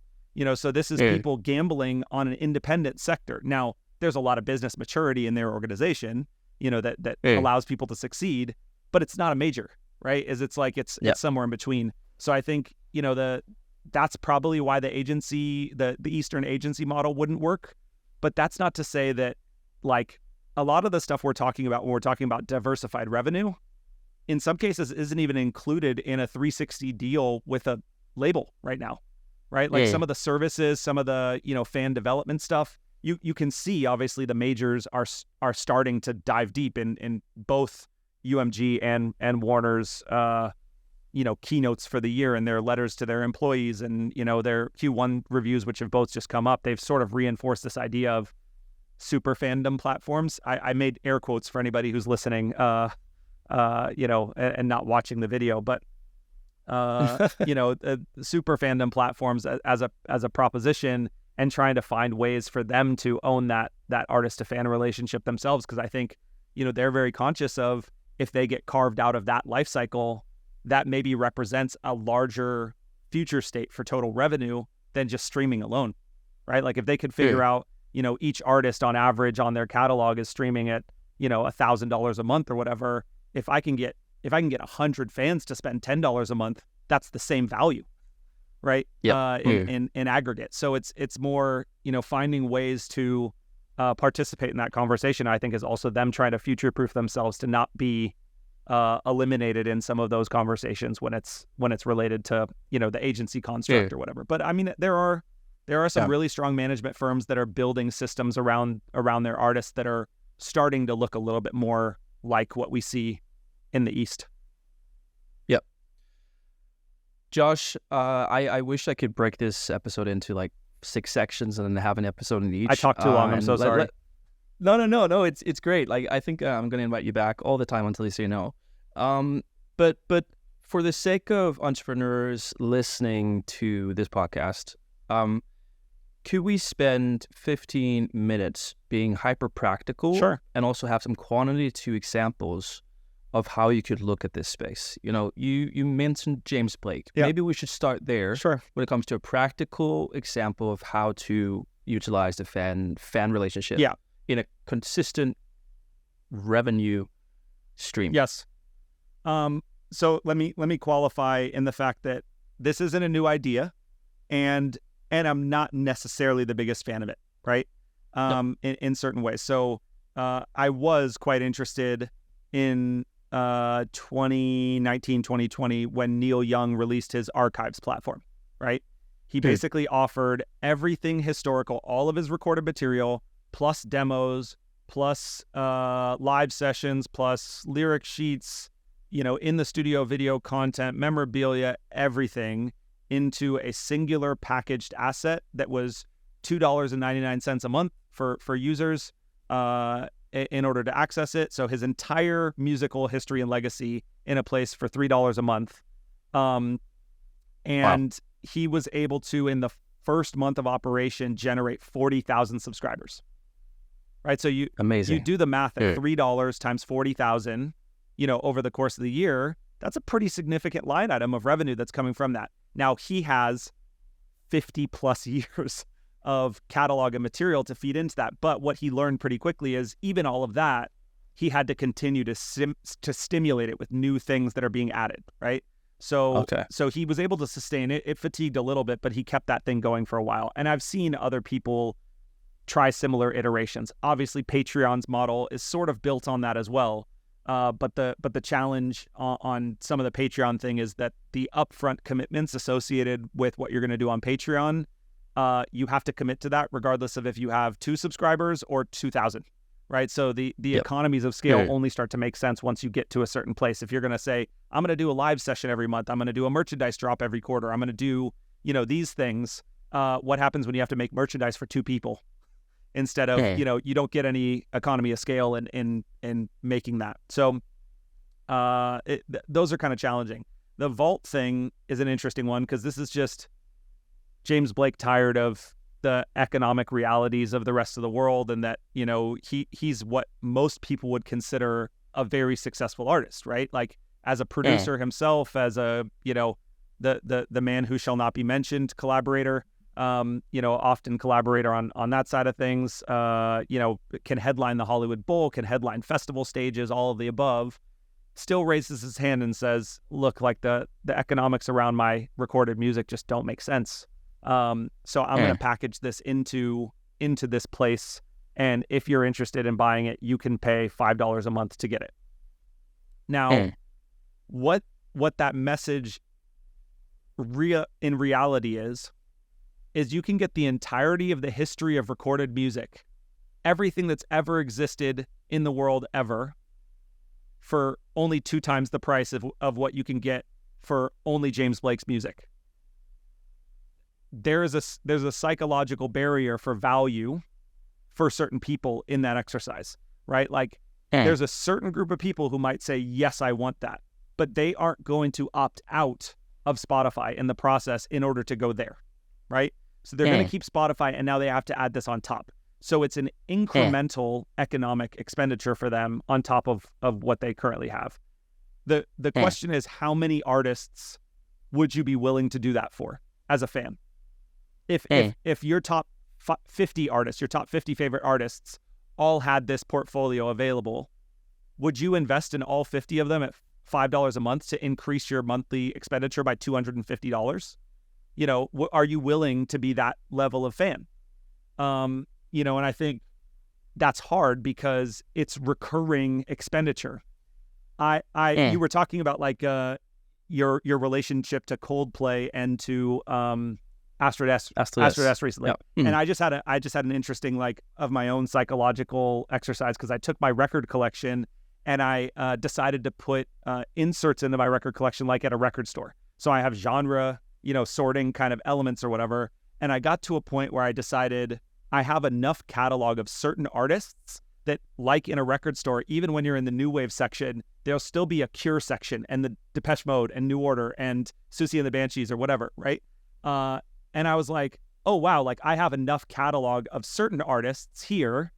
So this is people gambling on an independent sector. Now, there's a lot of business maturity in their organization, that allows people to succeed, but it's not a major, right? It's somewhere in between. So I think, that's probably why the agency, the Eastern agency model wouldn't work. But that's not to say that like a lot of the stuff we're talking about when we're talking about diversified revenue, in some cases isn't even included in a 360 deal with a label right now, right? Like some of the services, some of the, fan development stuff, you can see obviously the majors are starting to dive deep in both UMG and Warner's keynotes for the year and their letters to their employees and their Q1 reviews, which have both just come up. They've sort of reinforced this idea of super fandom platforms. I made air quotes for anybody who's listening and not watching the video, but super fandom platforms as a proposition, and trying to find ways for them to own that artist to fan relationship themselves. Because I think, they're very conscious of, if they get carved out of that life cycle, that maybe represents a larger future state for total revenue than just streaming alone, right? Like if they could figure out, each artist on average on their catalog is streaming at, $1,000 a month or whatever. If I can get 100 fans to spend $10 a month, that's the same value, right? In aggregate. So it's more, finding ways to participate in that conversation, I think, is also them trying to future-proof themselves to not be eliminated in some of those conversations when it's related to, the agency construct or whatever. But I mean, there are some really strong management firms that are building systems around their artists that are starting to look a little bit more like what we see in the East. Yep. Josh, I wish I could break this episode into like 6 sections and then have an episode in each. I talked too long. I'm so sorry. No. It's great. Like I think I'm going to invite you back all the time until you say no. But for the sake of entrepreneurs listening to this podcast, could we spend 15 minutes being hyper practical? Sure. And also have some quantitative examples of how you could look at this space. You mentioned James Blake. Yeah. Maybe we should start there. Sure. When it comes to a practical example of how to utilize the fan relationship in a consistent revenue stream. Yes. So let me qualify in the fact that this isn't a new idea, and I'm not necessarily the biggest fan of it, right? In certain ways. So I was quite interested in 2019, 2020 when Neil Young released his archives platform, right? He basically offered everything historical, all of his recorded material, plus demos, plus live sessions, plus lyric sheets, in the studio video content, memorabilia, everything into a singular packaged asset that was $2.99 a month for users in order to access it. So his entire musical history and legacy in a place for $3 a month. And he was able to, in the first month of operation, generate 40,000 subscribers. Right? So you do the math at $3 times 40,000, over the course of the year. That's a pretty significant line item of revenue that's coming from that. Now, he has 50 plus years of catalog and material to feed into that. But what he learned pretty quickly is even all of that, he had to continue to stimulate it with new things that are being added, right? So he was able to sustain it. It fatigued a little bit, but he kept that thing going for a while. And I've seen other people try similar iterations. Obviously, Patreon's model is sort of built on that as well. But the challenge on some of the Patreon thing is that the upfront commitments associated with what you're going to do on Patreon, you have to commit to that regardless of if you have 2 subscribers or 2,000, right? So the economies of scale only start to make sense once you get to a certain place. If you're going to say, I'm going to do a live session every month, I'm going to do a merchandise drop every quarter, I'm going to do, these things, what happens when you have to make merchandise for 2 people? Instead of, you don't get any economy of scale in making that. So those are kind of challenging. The vault thing is an interesting one because this is just James Blake tired of the economic realities of the rest of the world, and that, he's what most people would consider a very successful artist, right? Like as a producer himself, as a, the man who shall not be mentioned collaborator, often collaborator on that side of things, can headline the Hollywood Bowl, can headline festival stages, all of the above, still raises his hand and says, look, like the economics around my recorded music just don't make sense. So I'm going to package this into this place. And if you're interested in buying it, you can pay $5 a month to get it. Now, what that message in reality is you can get the entirety of the history of recorded music, everything that's ever existed in the world ever, for only 2 times the price of what you can get for only James Blake's music. There's a psychological barrier for value for certain people in that exercise, right? Like there's a certain group of people who might say, yes, I want that, but they aren't going to opt out of Spotify in the process in order to go there, right? So they're going to keep Spotify, and now they have to add this on top. So it's an incremental economic expenditure for them on top of what they currently have. The question is, how many artists would you be willing to do that for as a fan? If your top 50 artists, your top 50 favorite artists all had this portfolio available, would you invest in all 50 of them at $5 a month to increase your monthly expenditure by $250? Are you willing to be that level of fan? And I think that's hard because it's recurring expenditure. You were talking about like your relationship to Coldplay and to Astrid S recently. Yep. And I just had an interesting of my own psychological exercise because I took my record collection and I decided to put inserts into my record collection like at a record store. So I have genre, sorting kind of elements or whatever. And I got to a point where I decided I have enough catalog of certain artists that, like in a record store, even when you're in the new wave section, there'll still be a Cure section and the Depeche Mode and New Order and Susie and the Banshees or whatever, right? And I was like, oh, wow, like I have enough catalog of certain artists here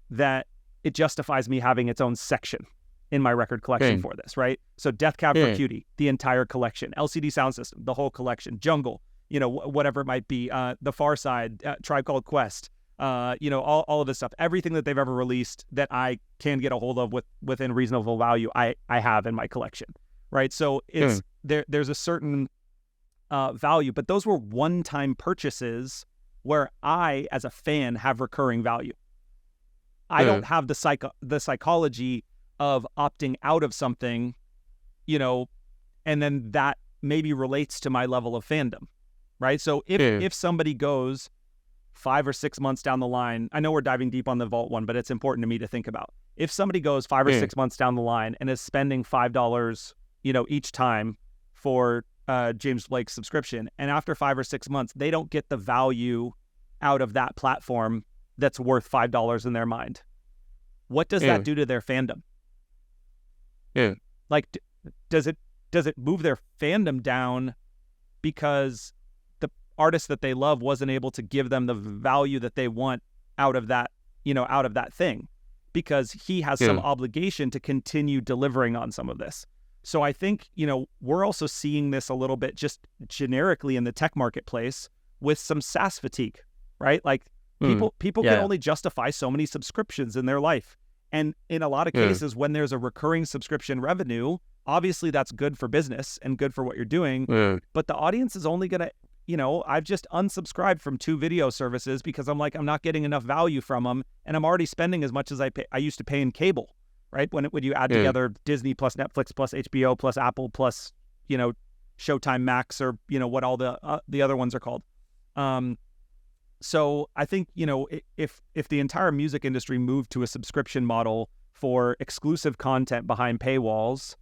that it justifies me having its own section in my record collection for this, right? So Death Cab for Cutie, the entire collection, LCD Sound System, the whole collection, Jungle, whatever it might be, The Far Side, Tribe Called Quest, all of this stuff, everything that they've ever released that I can get a hold of within reasonable value, I have in my collection, right? So it's there's a certain value, but those were one-time purchases where I, as a fan, have recurring value. I don't have the psychology of opting out of something, and then that maybe relates to my level of fandom, right? So if somebody goes 5 or 6 months down the line, I know we're diving deep on the Vault one, but it's important to me to think about. If somebody goes 5 or 6 months down the line and is spending $5, each time for James Blake's subscription, and after 5 or 6 months, they don't get the value out of that platform that's worth $5 in their mind. What does that do to their fandom? Like, does it move their fandom down because the artist that they love wasn't able to give them the value that they want out of that, out of that thing, because he has some obligation to continue delivering on some of this. So I think, we're also seeing this a little bit just generically in the tech marketplace with some SaaS fatigue, right? Like people can only justify so many subscriptions in their life. And in a lot of cases, when there's a recurring subscription revenue, obviously that's good for business and good for what you're doing. But the audience is only going to, I've just unsubscribed from 2 video services because I'm not getting enough value from them. And I'm already spending as much as I used to pay in cable, right? When you add together Disney plus Netflix plus HBO plus Apple plus, Showtime Max, or, what all the other ones are called. So I think, if the entire music industry moved to a subscription model for exclusive content behind paywalls,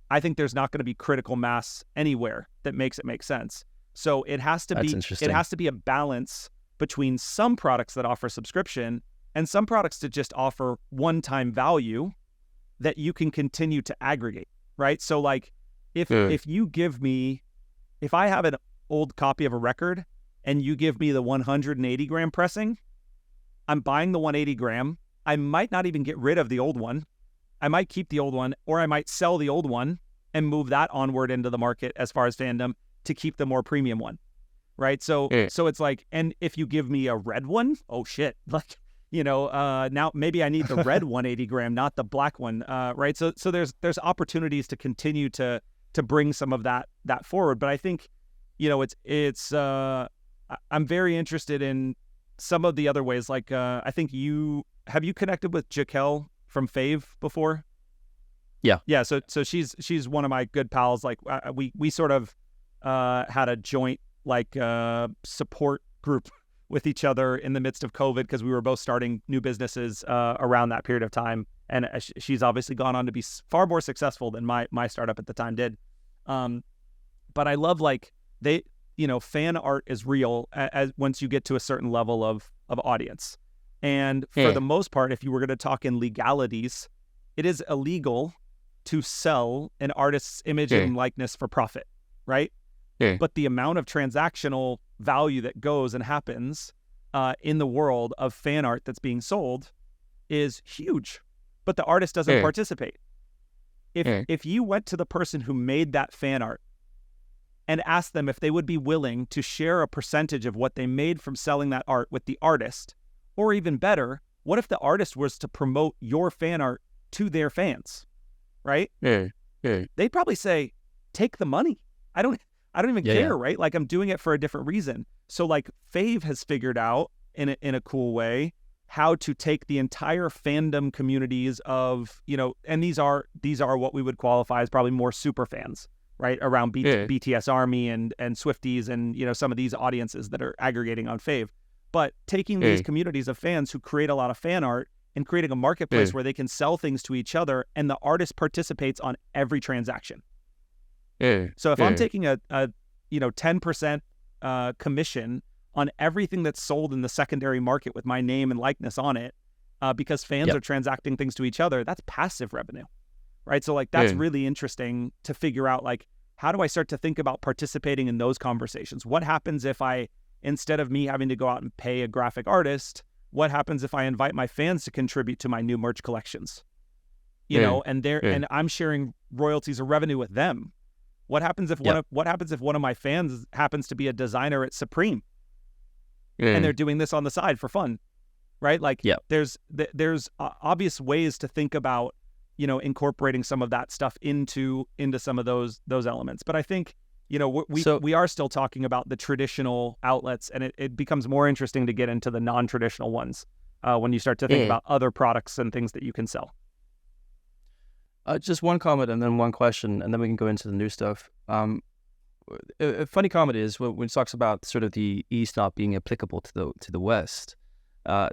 I think there's not going to be critical mass anywhere that makes it make sense. So it has to be a balance between some products that offer subscription and some products that just offer one-time value that you can continue to aggregate, right? So like if I have an old copy of a record and you give me the 180 gram pressing, I'm buying the 180 gram. I might not even get rid of the old one. I might keep the old one, or I might sell the old one and move that onward into the market as far as fandom to keep the more premium one, right? So it's like, and if you give me a red one, oh shit, like, now maybe I need the red 180 gram, not the black one, right? So there's opportunities to continue to bring some of that forward. But I think, I'm very interested in some of the other ways. Like, I think have you connected with Jaquel from Fave before? Yeah. So she's one of my good pals. Like, we sort of had a joint support group with each other in the midst of COVID, because we were both starting new businesses around that period of time. And she's obviously gone on to be far more successful than my startup at the time did. But I love, like, fan art is real as once you get to a certain level of audience. And for the most part, if you were going to talk in legalities, it is illegal to sell an artist's image and likeness for profit, right? But the amount of transactional value that goes and happens in the world of fan art that's being sold is huge, but the artist doesn't participate. If you went to the person who made that fan art and asked them if they would be willing to share a percentage of what they made from selling that art with the artist, or even better, what if the artist was to promote your fan art to their fans, right? They'd probably say, take the money. I don't even care, right? Like, I'm doing it for a different reason. So like Fave has figured out in a cool way how to take the entire fandom communities of, and these are what we would qualify as probably more super fans, right? Around BTS Army and Swifties and, some of these audiences that are aggregating on Fave. But taking these communities of fans who create a lot of fan art and creating a marketplace where they can sell things to each other, and the artist participates on every transaction. So if I'm taking a 10% commission on everything that's sold in the secondary market with my name and likeness on it, because fans are transacting things to each other, that's passive revenue, right? So like, that's really interesting to figure out, like, how do I start to think about participating in those conversations? What happens if instead of me having to go out and pay a graphic artist, what happens if I invite my fans to contribute to my new merch collections? and I'm sharing royalties or revenue with them. What happens if one of my fans happens to be a designer at Supreme and they're doing this on the side for fun, right? Like there's obvious ways to think about, incorporating some of that stuff into some of those elements. But I think, we are still talking about the traditional outlets, and it becomes more interesting to get into the non-traditional ones when you start to think about other products and things that you can sell. Just one comment and then one question, and then we can go into the new stuff. A funny comment is when it talks about sort of the East not being applicable to the West.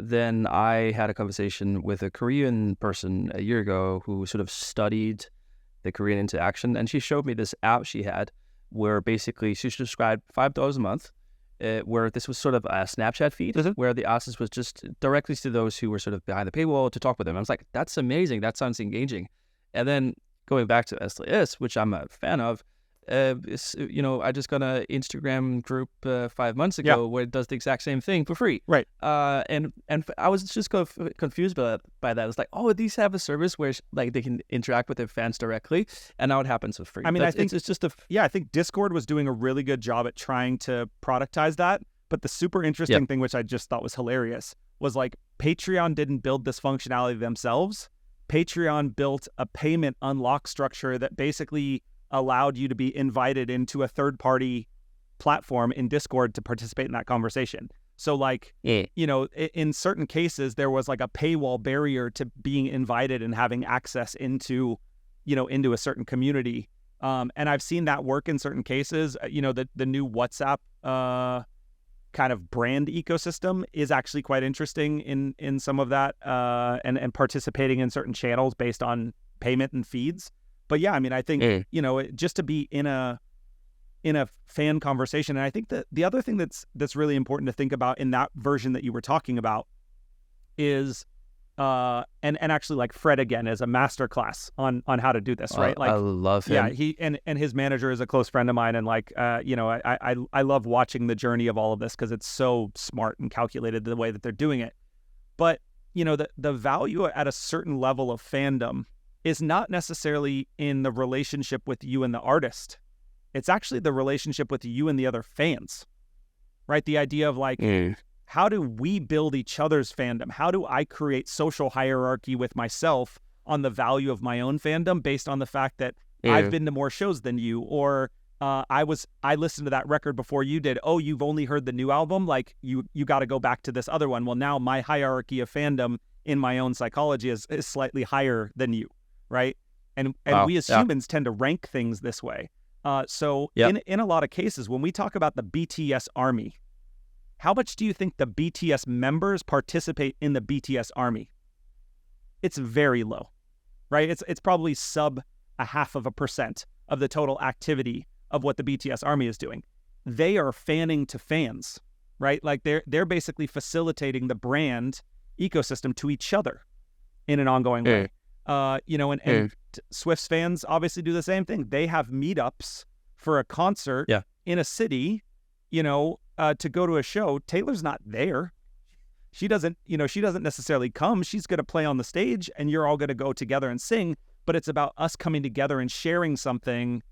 Then I had a conversation with a Korean person a year ago who sort of studied the Korean into action, and she showed me this app she had where basically she subscribed $5 a month, where this was sort of a Snapchat feed, where the access was just directly to those who were sort of behind the paywall to talk with them. I was like, that's amazing. That sounds engaging. And then going back to SLS, which I'm a fan of, I just got an Instagram group 5 months ago where it does the exact same thing for free. Right. And I was just confused by that. It's like, oh, these have a service where like they can interact with their fans directly, and now it happens for free. I mean, I think it's just I think Discord was doing a really good job at trying to productize that. But the super interesting thing, which I just thought was hilarious, was like Patreon didn't build this functionality themselves. Patreon built a payment unlock structure that basically allowed you to be invited into a third-party platform in Discord to participate in that conversation. So like, in certain cases, there was like a paywall barrier to being invited and having access into a certain community. And I've seen that work in certain cases. The new WhatsApp kind of brand ecosystem is actually quite interesting in some of that, and participating in certain channels based on payment and feeds. But yeah, I mean, I think, just to be in a fan conversation. And I think that the other thing that's really important to think about in that version that you were talking about is, and actually like Fred again is a masterclass on how to do this, right? Like, I love him. Yeah, he and his manager is a close friend of mine, and like, I love watching the journey of all of this because it's so smart and calculated the way that they're doing it. But the value at a certain level of fandom is not necessarily in the relationship with you and the artist. It's actually the relationship with you and the other fans, right? The idea of like, how do we build each other's fandom? How do I create social hierarchy with myself on the value of my own fandom based on the fact that I've been to more shows than you, or I listened to that record before you did. Oh, you've only heard the new album? Like you got to go back to this other one. Well, now my hierarchy of fandom in my own psychology is slightly higher than you. Right. And we as humans tend to rank things this way. In a lot of cases, when we talk about the BTS army, how much do you think the BTS members participate in the BTS army? It's very low, right? It's probably sub 0.5% of the total activity of what the BTS army is doing. They are fanning to fans, right? Like they're basically facilitating the brand ecosystem to each other in an ongoing way. Swift's fans obviously do the same thing. They have meetups for a concert in a city, to go to a show. Taylor's not there. She doesn't necessarily come. She's going to play on the stage and you're all going to go together and sing, but it's about us coming together and sharing something,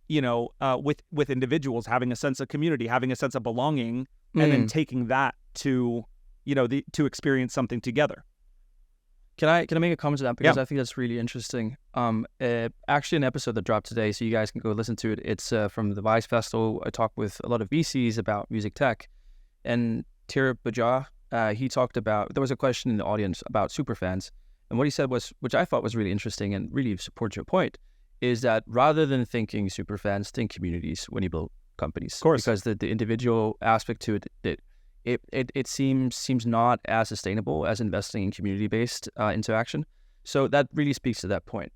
with individuals, having a sense of community, having a sense of belonging, and then taking that to, to experience something together. Can I make a comment to that? Because I think that's really interesting. Actually, an episode that dropped today, so you guys can go listen to it. It's from the Vice Festival. I talked with a lot of VCs about music tech. And Tir Bajah, he talked about, there was a question in the audience about superfans. And what he said was, which I thought was really interesting and really supports your point, is that rather than thinking superfans, think communities when you build companies. Of course. Because the individual aspect to it seems not as sustainable as investing in community-based interaction. So that really speaks to that point.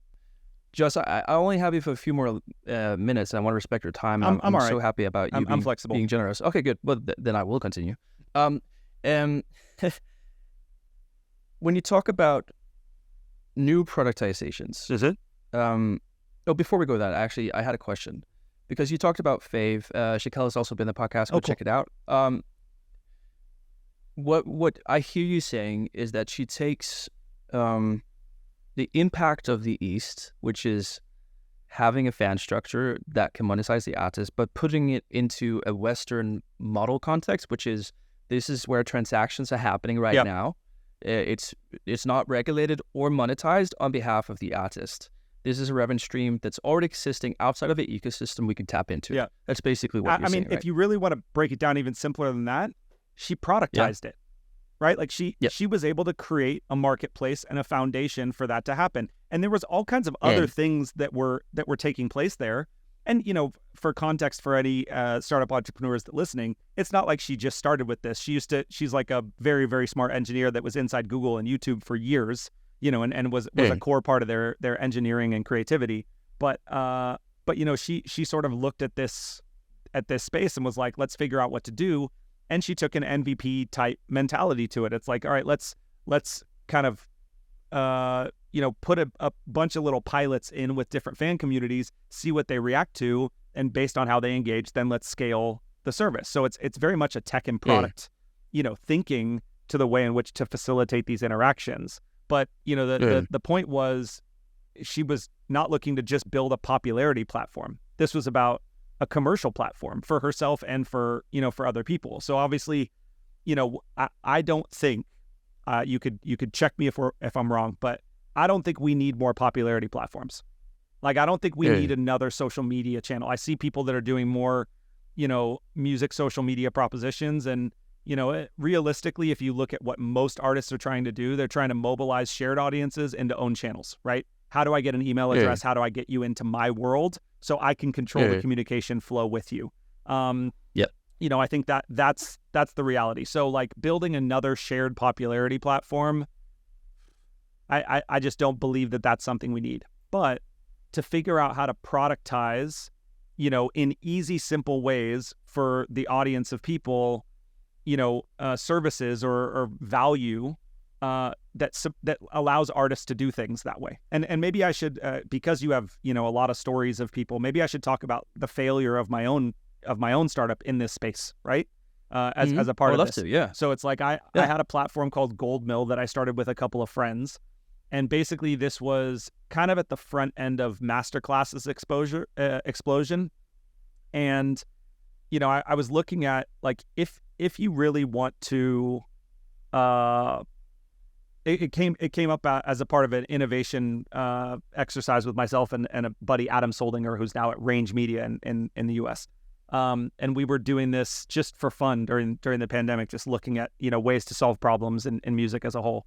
Just, I only have you for a few more minutes, and I want to respect your time. I'm all right. So happy about you I'm flexible. being generous. Okay, good. Well, then I will continue. When you talk about new productizations, is it? Before we go to that, actually, I had a question. Because you talked about Fave. Shaquille has also been on the podcast. Go check it out. What I hear you saying is that she takes the impact of the East, which is having a fan structure that can monetize the artist, but putting it into a Western model context, which is this is where transactions are happening right now. It's not regulated or monetized on behalf of the artist. This is a revenue stream that's already existing outside of the ecosystem we can tap into. Yeah. That's basically what you're saying, right? If you really want to break it down even simpler than that, she productized it, right? Like she was able to create a marketplace and a foundation for that to happen. And there was all kinds of other things that were taking place there. And, you know, for context for any startup entrepreneurs that listening, it's not like she just started with this. She's like a very, very smart engineer that was inside Google and YouTube for years, you know, and was a core part of their engineering and creativity. But you know, she sort of looked at this space and was like, let's figure out what to do. And she took an MVP type mentality to it. It's like, all right, let's kind of you know, put a bunch of little pilots in with different fan communities, see what they react to, and based on how they engage, then let's scale the service. So it's very much a tech and product, you know, thinking to the way in which to facilitate these interactions. But, you know, the point was she was not looking to just build a popularity platform. This was about a commercial platform for herself and for, you know, for other people. So obviously, you know, I don't think you could check me if I'm wrong, but I don't think we need more popularity platforms. Like, I don't think we need another social media channel. I see people that are doing more, you know, music social media propositions. And, you know, realistically, if you look at what most artists are trying to do, they're trying to mobilize shared audiences into own channels, right? How do I get an email address? How do I get you into my world so I can control the communication flow with you? You know, I think that's the reality. So like building another shared popularity platform, I just don't believe that that's something we need. But to figure out how to productize, you know, in easy, simple ways for the audience of people, you know, services or value that allows artists to do things that way. And maybe I should, because you have, you know, a lot of stories of people, maybe I should talk about the failure of my own startup in this space, right? As a part of this. To, yeah. So it's like I had a platform called Gold Mill that I started with a couple of friends. And basically this was kind of at the front end of masterclasses explosion. And, you know, I was looking at like, if you really want to, it came up as a part of an innovation exercise with myself and a buddy, Adam Soldinger, who's now at Range Media in the US. And we were doing this just for fun during the pandemic, just looking at, you know, ways to solve problems in music as a whole.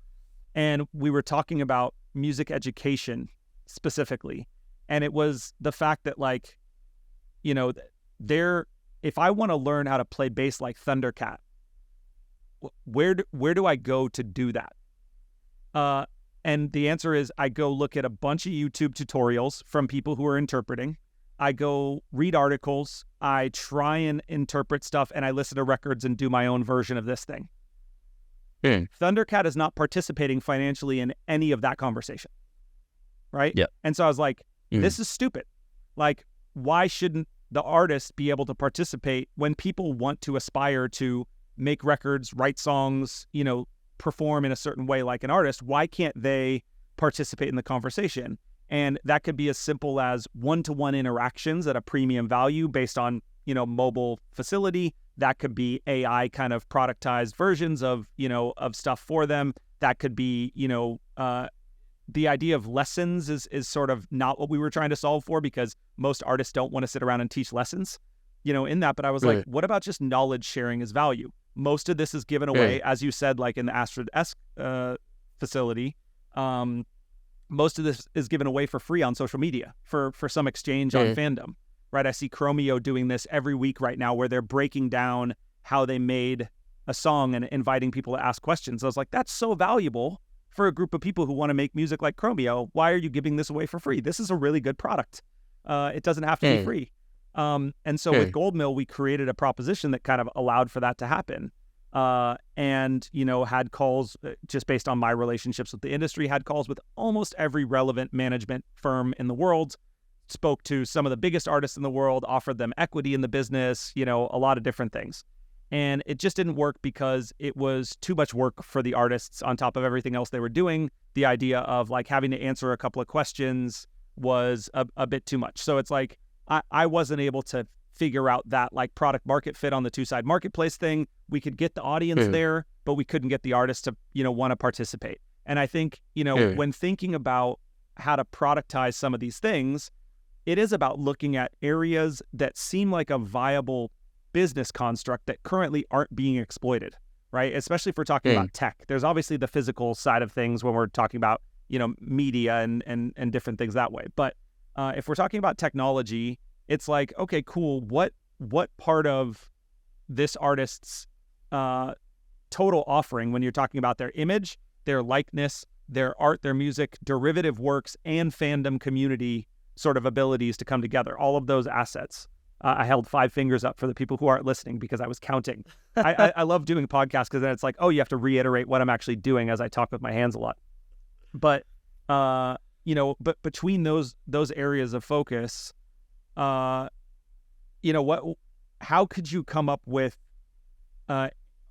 And we were talking about music education specifically. And it was the fact that, like, you know, if I want to learn how to play bass like Thundercat, where do I go to do that? And the answer is I go look at a bunch of YouTube tutorials from people who are interpreting. I go read articles. I try and interpret stuff, and I listen to records and do my own version of this thing. Thundercat is not participating financially in any of that conversation, right? Yeah. And so I was like, this is stupid. Like, why shouldn't the artist be able to participate when people want to aspire to make records, write songs, you know, perform in a certain way like an artist? Why can't they participate in the conversation? And that could be as simple as one-to-one interactions at a premium value based on, you know, mobile facility. That could be AI kind of productized versions of, you know, of stuff for them. That could be, you know, the idea of lessons is sort of not what we were trying to solve for, because most artists don't want to sit around and teach lessons, you know, in that. But I was like, what about just knowledge sharing as value? Most of this is given away, as you said, like in the Astrid facility. Most of this is given away for free on social media for some exchange on Fandom, right? I see Chromio doing this every week right now, where they're breaking down how they made a song and inviting people to ask questions. I was like, that's so valuable for a group of people who want to make music like Chromio. Why are you giving this away for free? This is a really good product. It doesn't have to be free. And so with Gold Mill, we created a proposition that kind of allowed for that to happen. And, you know, had calls just based on my relationships with the industry, had calls with almost every relevant management firm in the world, spoke to some of the biggest artists in the world, offered them equity in the business, you know, a lot of different things. And it just didn't work because it was too much work for the artists on top of everything else they were doing. The idea of like having to answer a couple of questions was a bit too much. So it's like I wasn't able to figure out that like product market fit on the two-side marketplace thing. We could get the audience there, but we couldn't get the artists to, want to participate. And I think, when thinking about how to productize some of these things, it is about looking at areas that seem like a viable business construct that currently aren't being exploited, right? Especially if we're talking about tech. There's obviously the physical side of things when we're talking about, media and different things that way. But if we're talking about technology, it's like, okay, cool. What part of this artist's total offering, when you're talking about their image, their likeness, their art, their music, derivative works, and fandom community sort of abilities to come together, all of those assets. I held 5 fingers up for the people who aren't listening because I was counting. I love doing podcasts because then it's like, oh, you have to reiterate what I'm actually doing as I talk with my hands a lot. But, but between those areas of focus, how could you come up with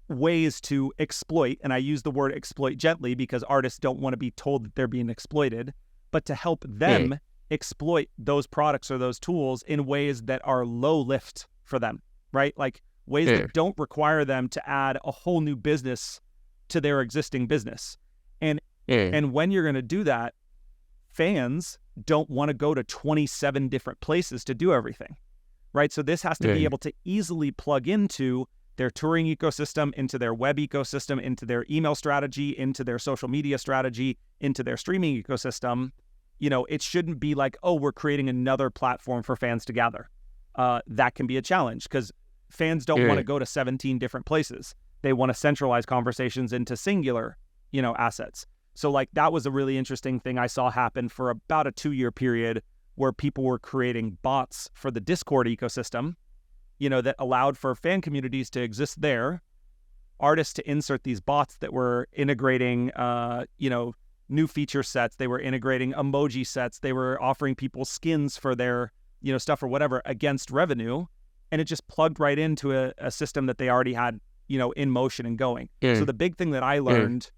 ways to exploit, and I use the word exploit gently because artists don't want to be told that they're being exploited, but to help them exploit those products or those tools in ways that are low lift for them, right? Like ways that don't require them to add a whole new business to their existing business. And when you're going to do that, fans don't want to go to 27 different places to do everything, right? So this has to be able to easily plug into their touring ecosystem, into their web ecosystem, into their email strategy, into their social media strategy, into their streaming ecosystem. It shouldn't be like, oh, we're creating another platform for fans to gather. That can be a challenge because fans don't want to go to 17 different places. They want to centralize conversations into singular, assets. So like that was a really interesting thing I saw happen for about a 2-year period where people were creating bots for the Discord ecosystem, that allowed for fan communities to exist there, artists to insert these bots that were integrating, new feature sets. They were integrating emoji sets. They were offering people skins for their, stuff or whatever against revenue. And it just plugged right into a system that they already had, in motion and going. So the big thing that I learned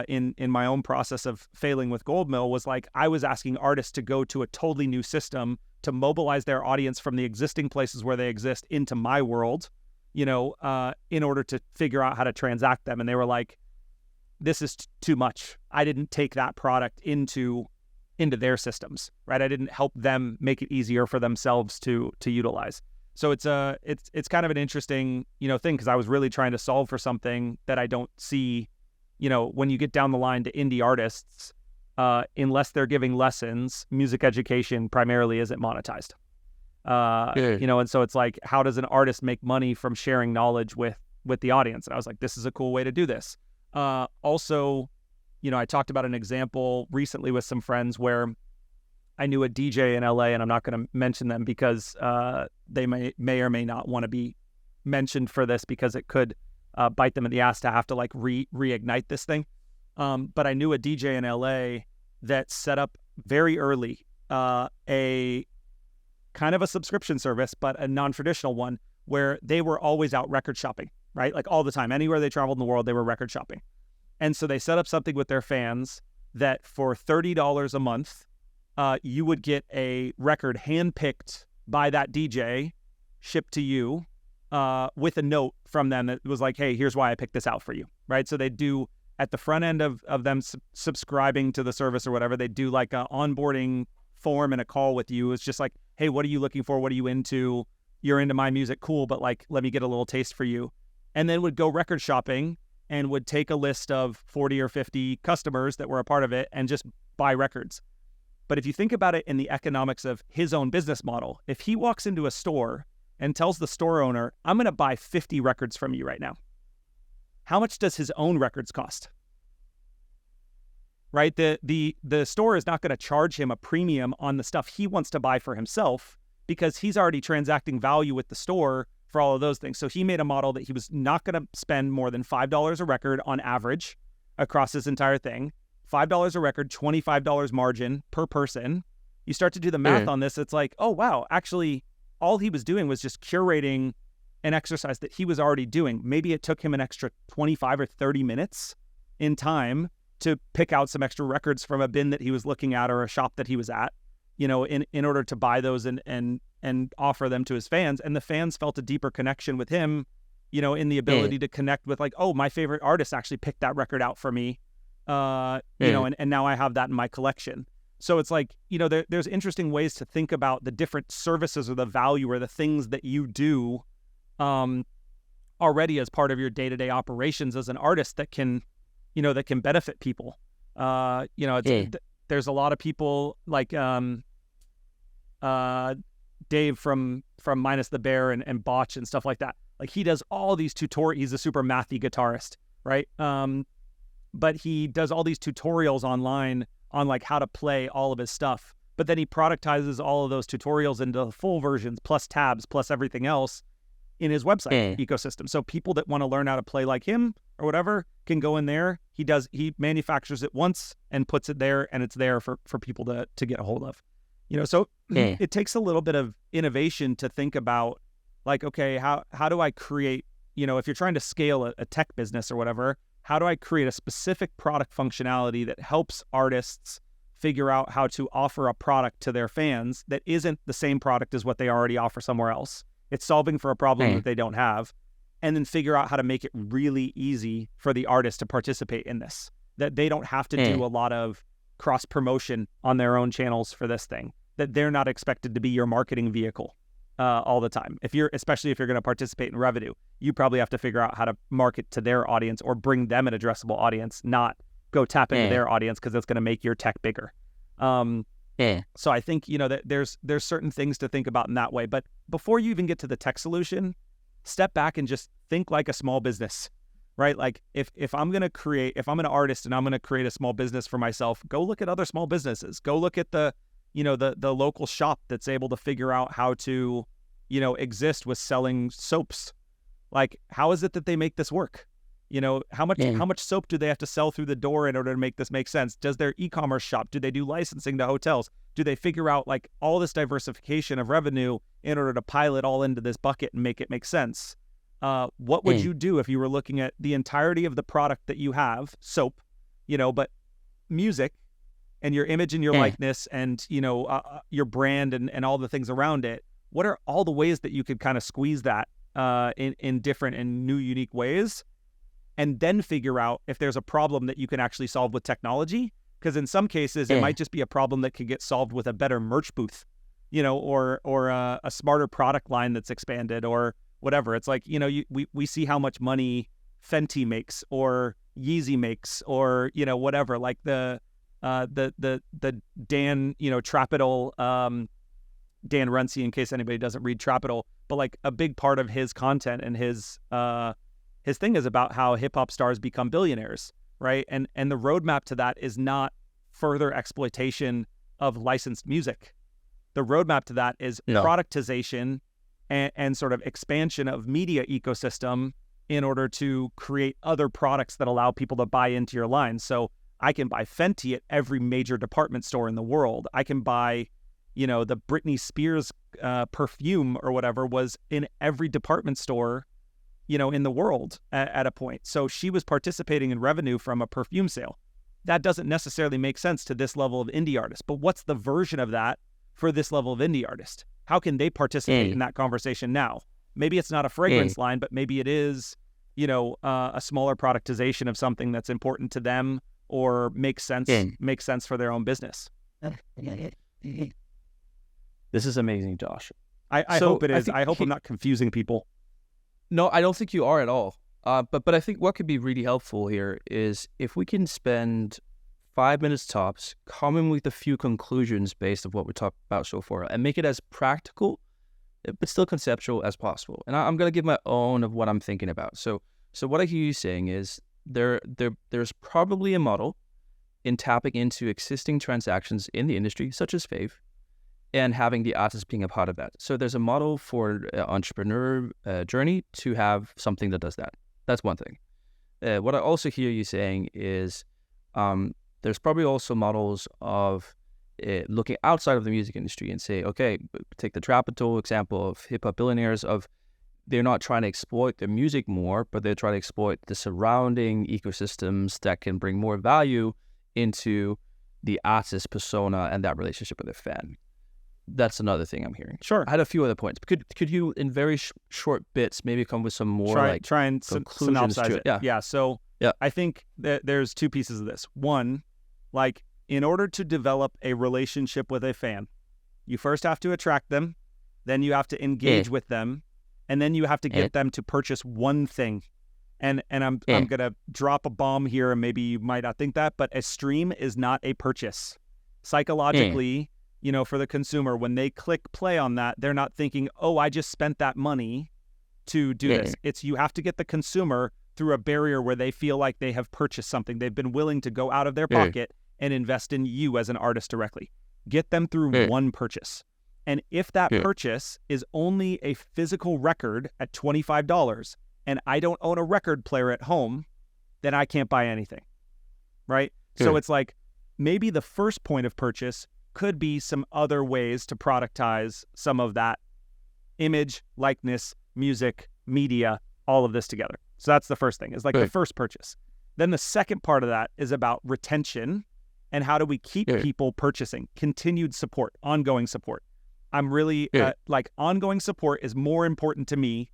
in my own process of failing with Goldmill was like, I was asking artists to go to a totally new system to mobilize their audience from the existing places where they exist into my world, in order to figure out how to transact them. And they were like, this is too much. I didn't take that product into their systems, right? I didn't help them make it easier for themselves to utilize. So it's kind of an interesting, thing because I was really trying to solve for something that I don't see, when you get down the line to indie artists, unless they're giving lessons, music education primarily isn't monetized. And so it's like, how does an artist make money from sharing knowledge with the audience? And I was like, this is a cool way to do this. Also, I talked about an example recently with some friends where I knew a DJ in LA, and I'm not going to mention them because they may or may not want to be mentioned for this because it could bite them in the ass to have to like reignite this thing. But I knew a DJ in LA that set up very early a kind of a subscription service, but a non-traditional one where they were always out record shopping, right? Like all the time, anywhere they traveled in the world, they were record shopping. And so they set up something with their fans that for $30 a month, you would get a record handpicked by that DJ, shipped to you with a note from them that was like, hey, here's why I picked this out for you, right? So they do at the front end of them subscribing to the service or whatever, they do like an onboarding form and a call with you. It's just like, hey, what are you looking for? What are you into? You're into my music. Cool. But like, let me get a little taste for you. And then would go record shopping and would take a list of 40 or 50 customers that were a part of it and just buy records. But if you think about it in the economics of his own business model, if he walks into a store and tells the store owner, I'm going to buy 50 records from you right now, how much does his own records cost? Right? The store is not going to charge him a premium on the stuff he wants to buy for himself because he's already transacting value with the store for all of those things. So he made a model that he was not going to spend more than $5 a record on average across his entire thing. $5 a record, $25 margin per person. You start to do the math on this, it's like, oh, wow, actually, all he was doing was just curating an exercise that he was already doing. Maybe it took him an extra 25 or 30 minutes in time to pick out some extra records from a bin that he was looking at or a shop that he was at, in order to buy those and offer them to his fans. And the fans felt a deeper connection with him, in the ability to connect with, like, oh, my favorite artist actually picked that record out for me, and now I have that in my collection. So it's like, there's interesting ways to think about the different services or the value or the things that you do already as part of your day-to-day operations as an artist that can benefit people. There's a lot of people like Dave from Minus the Bear and Botch and stuff like that. Like, he does all these tutorials. He's a super mathy guitarist, right? But he does all these tutorials online on like how to play all of his stuff. But then he productizes all of those tutorials into full versions, plus tabs, plus everything else in his website ecosystem. So people that want to learn how to play like him or whatever can go in there. He manufactures it once and puts it there, and it's there for people to get a hold of. So it takes a little bit of innovation to think about, like, okay, how do I create, if you're trying to scale a tech business or whatever, how do I create a specific product functionality that helps artists figure out how to offer a product to their fans that isn't the same product as what they already offer somewhere else? It's solving for a problem that they don't have, and then figure out how to make it really easy for the artist to participate in this, that they don't have to do a lot of cross promotion on their own channels for this thing, that they're not expected to be your marketing vehicle all the time. Especially if you're going to participate in revenue, you probably have to figure out how to market to their audience or bring them an addressable audience, not go tap into their audience, because that's going to make your tech bigger. So I think, that there's certain things to think about in that way. But before you even get to the tech solution, step back and just think like a small business, right? Like, if I'm an artist and I'm going to create a small business for myself, go look at other small businesses. Go look at the local shop that's able to figure out how to, exist with selling soaps. Like, how is it that they make this work? How much soap do they have to sell through the door in order to make this make sense? Does their e-commerce shop, do they do licensing to hotels? Do they figure out like all this diversification of revenue in order to pile it all into this bucket and make it make sense? What would you do if you were looking at the entirety of the product that you have, soap, but music and your image and your likeness and, your brand and all the things around it? What are all the ways that you could kind of squeeze that in different and new, unique ways? And then figure out if there's a problem that you can actually solve with technology. Because in some cases, it might just be a problem that could get solved with a better merch booth, or a smarter product line that's expanded or whatever. It's like, we see how much money Fenty makes or Yeezy makes or, whatever, like the Dan, Trapital, Dan Runcie, in case anybody doesn't read Trapital, but like a big part of his content and his thing is about how hip hop stars become billionaires, right? And the roadmap to that is not further exploitation of licensed music. The roadmap to that is productization and sort of expansion of media ecosystem in order to create other products that allow people to buy into your line. So I can buy Fenty at every major department store in the world. I can buy, the Britney Spears perfume or whatever was in every department store, in the world at a point. So she was participating in revenue from a perfume sale. That doesn't necessarily make sense to this level of indie artist, but what's the version of that for this level of indie artist? How can they participate in that conversation now? Maybe it's not a fragrance line, but maybe it is, a smaller productization of something that's important to them or makes sense for their own business. This is amazing, Josh. I hope it is. I hope I'm not confusing people. No, I don't think you are at all. But I think what could be really helpful here is if we can spend 5 minutes tops, coming with a few conclusions based on what we talked about so far, and make it as practical but still conceptual as possible. And I'm going to give my own of what I'm thinking about. So what I hear you saying is there's probably a model in tapping into existing transactions in the industry, such as Fave, and having the artist being a part of that. So there's a model for entrepreneur journey to have something that does that. That's one thing. What I also hear you saying is there's probably also models of looking outside of the music industry and say, okay, take the Trapital example of hip hop billionaires, of they're not trying to exploit the music more, but they're trying to exploit the surrounding ecosystems that can bring more value into the artist persona and that relationship with their fan. That's another thing I'm hearing. Sure. I had a few other points. Could you, in very short bits, maybe come with some more try and conclusions synopsize to it? Yeah. So I think that there's two pieces of this. One, like in order to develop a relationship with a fan, you first have to attract them, then you have to engage with them, and then you have to get them to purchase one thing. And I'm gonna drop a bomb here, and maybe you might not think that, but a stream is not a purchase. Psychologically, you know, for the consumer, when they click play on that, they're not thinking, oh, I just spent that money to do this. It's you have to get the consumer through a barrier where they feel like they have purchased something. They've been willing to go out of their pocket and invest in you as an artist directly. Get them through one purchase. And if that purchase is only a physical record at $25 and I don't own a record player at home, then I can't buy anything, right? So it's like maybe the first point of purchase could be some other ways to productize some of that image, likeness, music, media, all of this together. So that's the first thing, is like the first purchase. Then the second part of that is about retention and how do we keep people purchasing, continued support, ongoing support. I'm really like ongoing support is more important to me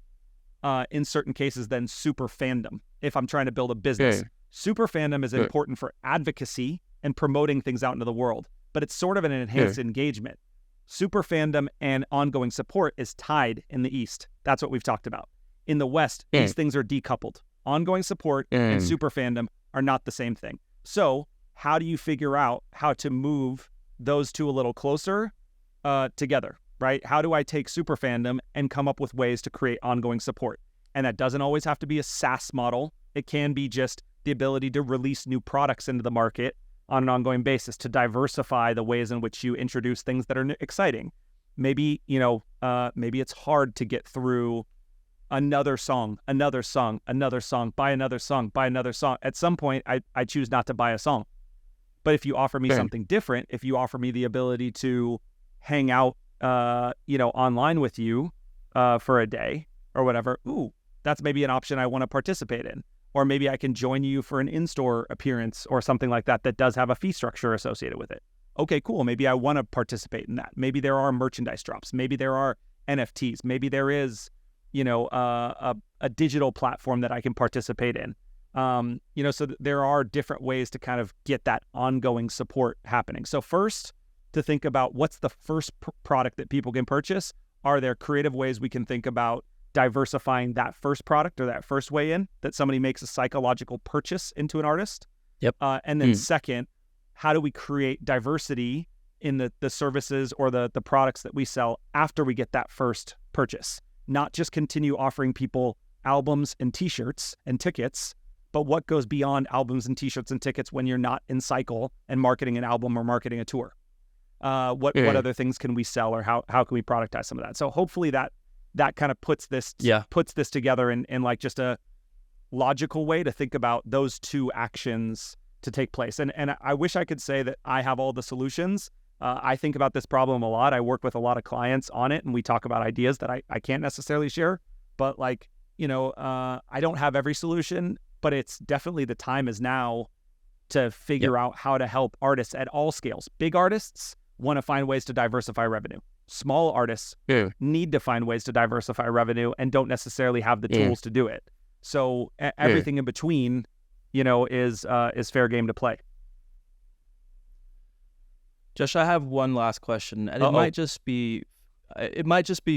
in certain cases than super fandom. If I'm trying to build a business, super fandom is important for advocacy and promoting things out into the world, but it's sort of an enhanced engagement. Super fandom and ongoing support is tied in the East. That's what we've talked about. In the West, these things are decoupled. Ongoing support and super fandom are not the same thing. So how do you figure out how to move those two a little closer together, right? How do I take super fandom and come up with ways to create ongoing support? And that doesn't always have to be a SaaS model. It can be just the ability to release new products into the market on an ongoing basis, to diversify the ways in which you introduce things that are exciting. Maybe, you know, maybe it's hard to get through another song, buy another song. At some point, I choose not to buy a song. But if you offer me something different, if you offer me the ability to hang out, you know, online with you for a day or whatever, that's maybe an option I want to participate in. Or maybe I can join you for an in-store appearance or something like that that does have a fee structure associated with it. Okay, cool. Maybe I want to participate in that. Maybe there are merchandise drops. Maybe there are NFTs. Maybe there is, you know, a digital platform that I can participate in. You know, so there are different ways to kind of get that ongoing support happening. So first, to think about what's the first product that people can purchase. Are there creative ways we can think about diversifying that first product or that first way in, that somebody makes a psychological purchase into an artist? And then second, how do we create diversity in the services or the products that we sell after we get that first purchase? Not just continue offering people albums and t-shirts and tickets, but what goes beyond albums and t-shirts and tickets when you're not in cycle and marketing an album or marketing a tour? What other things can we sell, or how can we productize some of that? So hopefully that kind of puts this together in like just a logical way to think about those two actions to take place. And I wish I could say that I have all the solutions. I think about this problem a lot. I work with a lot of clients on it, and we talk about ideas that I can't necessarily share. But like, you know, I don't have every solution, but it's definitely the time is now to figure out how to help artists at all scales. Big artists want to find ways to diversify revenue. Small artists need to find ways to diversify revenue and don't necessarily have the tools to do it. So everything in between, you know, is fair game to play. Josh, I have one last question, and it might just be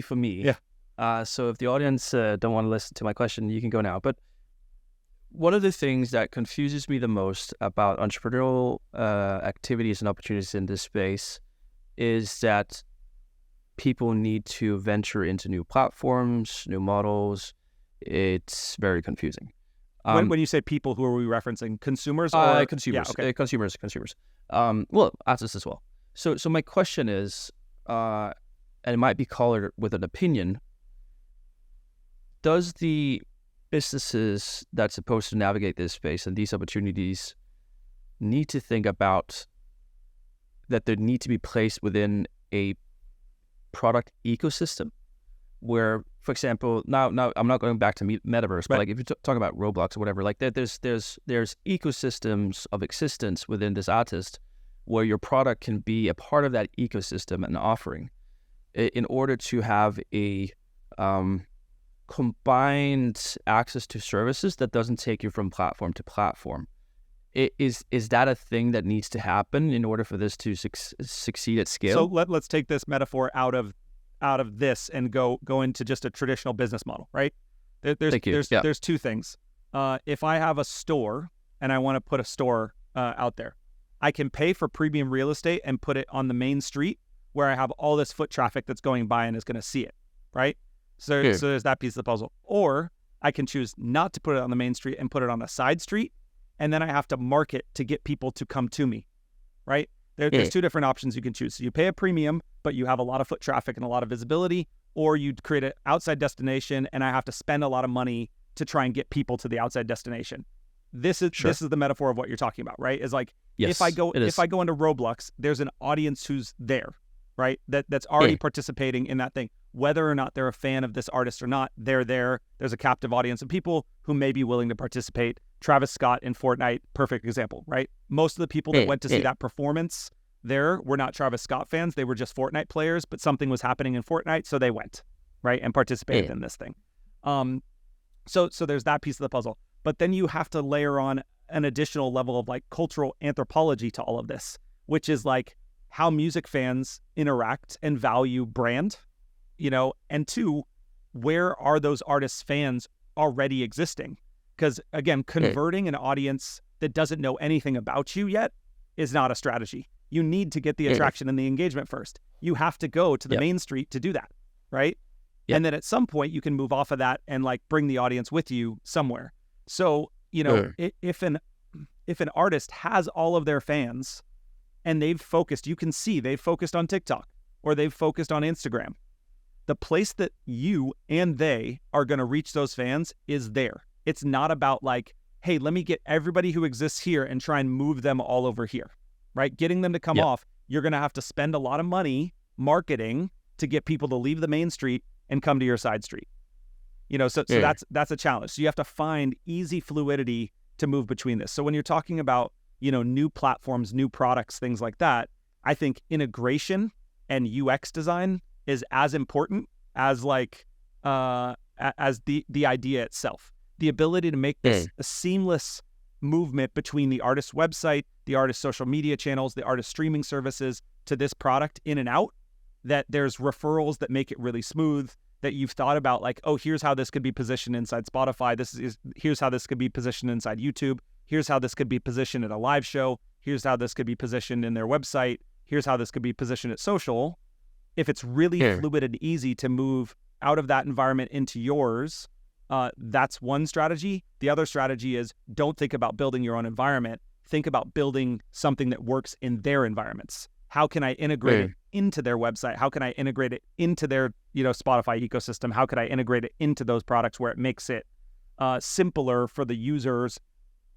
for me. So if the audience don't want to listen to my question, you can go now. But one of the things that confuses me the most about entrepreneurial activities and opportunities in this space is that people need to venture into new platforms, new models. It's very confusing. When you say people, who are we referencing? Consumers or consumers? Yeah, okay. Consumers. Well, artists as well. So my question is, and it might be colored with an opinion, does the businesses that's supposed to navigate this space and these opportunities need to think about that they need to be placed within a product ecosystem? where, for example, now I'm not going back to metaverse, but like if you talk about Roblox or whatever, like there's ecosystems of existence within this artist where your product can be a part of that ecosystem and offering in order to have a combined access to services that doesn't take you from platform to platform. Is that a thing that needs to happen in order for this to succeed at scale? So let's take this metaphor out of this and go into just a traditional business model, right? There's two things. If I have a store and I want to put a store out there, I can pay for premium real estate and put it on the main street where I have all this foot traffic that's going by and is going to see it, right? So there's that piece of the puzzle. Or I can choose not to put it on the main street and put it on a side street, and then I have to market to get people to come to me, right? There's two different options you can choose. So you pay a premium, but you have a lot of foot traffic and a lot of visibility, or you create an outside destination and I have to spend a lot of money to try and get people to the outside destination. This is the metaphor of what you're talking about, right? Is like, if I go into Roblox, there's an audience who's there, right? That's already participating in that thing. Whether or not they're a fan of this artist or not, they're there. There's a captive audience of people who may be willing to participate. Travis Scott in Fortnite, perfect example, right? Most of the people that went to see that performance there were not Travis Scott fans. They were just Fortnite players, but something was happening in Fortnite, so they went, right, and participated in this thing. So there's that piece of the puzzle. But then you have to layer on an additional level of like cultural anthropology to all of this, which is like how music fans interact and value brand, and two, where are those artists' fans already existing? Because again, converting an audience that doesn't know anything about you yet is not a strategy. You need to get the attraction and the engagement first. You have to go to the main street to do that, right? And then at some point you can move off of that and like bring the audience with you somewhere. So, if an artist has all of their fans and they've focused on TikTok or they've focused on Instagram, the place that you and they are going to reach those fans is there. It's not about like, hey, let me get everybody who exists here and try and move them all over here, right? Getting them to come off, you're going to have to spend a lot of money marketing to get people to leave the main street and come to your side street. So that's a challenge. So you have to find easy fluidity to move between this. So when you're talking about, new platforms, new products, things like that, I think integration and UX design is as important as like as the idea itself. The ability to make this a seamless movement between the artist's website, the artist's social media channels, the artist's streaming services to this product in and out, that there's referrals that make it really smooth, that you've thought about like, oh, here's how this could be positioned inside Spotify. Here's how this could be positioned inside YouTube. Here's how this could be positioned at a live show. Here's how this could be positioned in their website. Here's how this could be positioned at social. If it's really fluid and easy to move out of that environment into yours, that's one strategy. The other strategy is don't think about building your own environment. Think about building something that works in their environments. How can I integrate it into their website? How can I integrate it into their, Spotify ecosystem? How could I integrate it into those products where it makes it simpler for the user's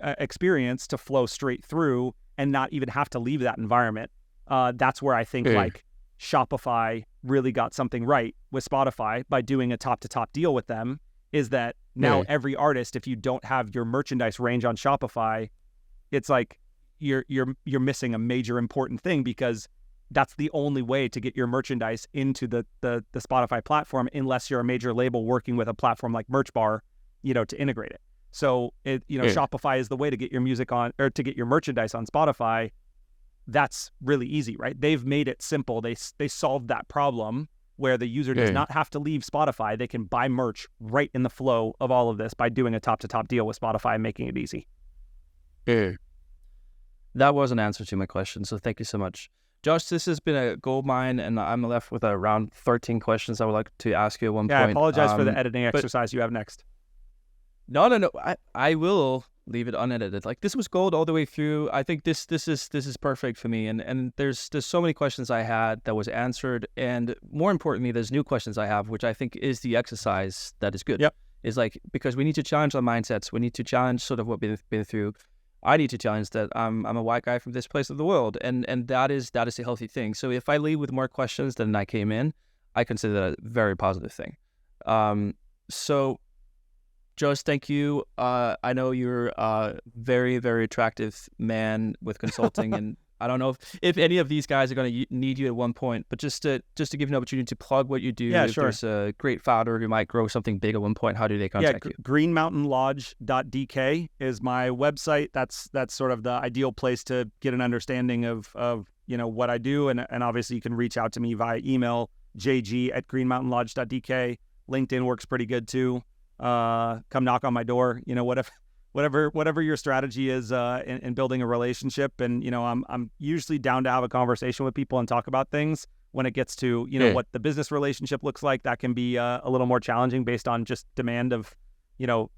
experience to flow straight through and not even have to leave that environment? That's where I think like Shopify really got something right with Spotify by doing a top-to-top deal with them, is that now every artist, if you don't have your merchandise range on Shopify, it's like you're missing a major important thing, because that's the only way to get your merchandise into the Spotify platform, unless you're a major label working with a platform like Merch Bar, to integrate it. So Shopify is the way to get your music on, or to get your merchandise on Spotify. That's really easy, right? They've made it simple. They solved that problem where the user does not have to leave Spotify. They can buy merch right in the flow of all of this by doing a top-to-top deal with Spotify and making it easy. That was an answer to my question, so thank you so much. Josh, this has been a gold mine, and I'm left with around 13 questions I would like to ask you at one point. I apologize for the editing exercise you have next. No. I will leave it unedited. Like, this was gold all the way through. I think this is perfect for me. And there's so many questions I had that was answered, and more importantly, there's new questions I have, which I think is the exercise that is good. Yep. Is like, because we need to challenge our mindsets. We need to challenge sort of what we've been through. I need to challenge that I'm a white guy from this place of the world, and that is a healthy thing. So if I leave with more questions than I came in, I consider that a very positive thing. So Josh, thank you. I know you're a very, very attractive man with consulting, and I don't know if any of these guys are going to need you at one point, but just to give you an opportunity to plug what you do. Yeah, if sure. there's a great founder who might grow something big at one point, how do they contact you? greenmountainlodge.dk is my website. That's sort of the ideal place to get an understanding of what I do, and obviously you can reach out to me via email, jg@greenmountainlodge.dk. LinkedIn works pretty good too. Come knock on my door, whatever your strategy is in building a relationship. And, I'm usually down to have a conversation with people and talk about things. When it gets to, what the business relationship looks like, that can be a little more challenging based on just demand of,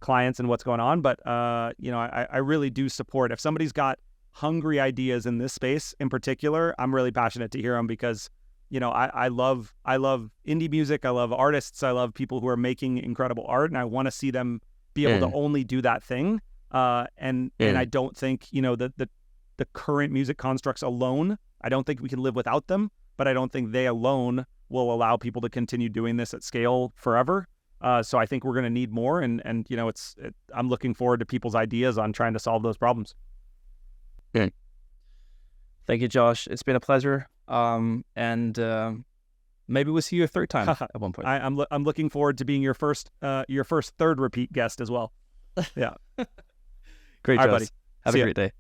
clients and what's going on. But, I really do support, if somebody's got hungry ideas in this space in particular, I'm really passionate to hear them, because I love indie music. I love artists. I love people who are making incredible art, and I want to see them be able to only do that thing. And I don't think, the current music constructs alone, I don't think we can live without them, but I don't think they alone will allow people to continue doing this at scale forever. So I think we're going to need more. And I'm looking forward to people's ideas on trying to solve those problems. Thank you, Josh. It's been a pleasure. And maybe we'll see you a third time at one point. I'm looking forward to being your first third repeat guest as well. Yeah. Great, All Josh. right, buddy. Have a great day.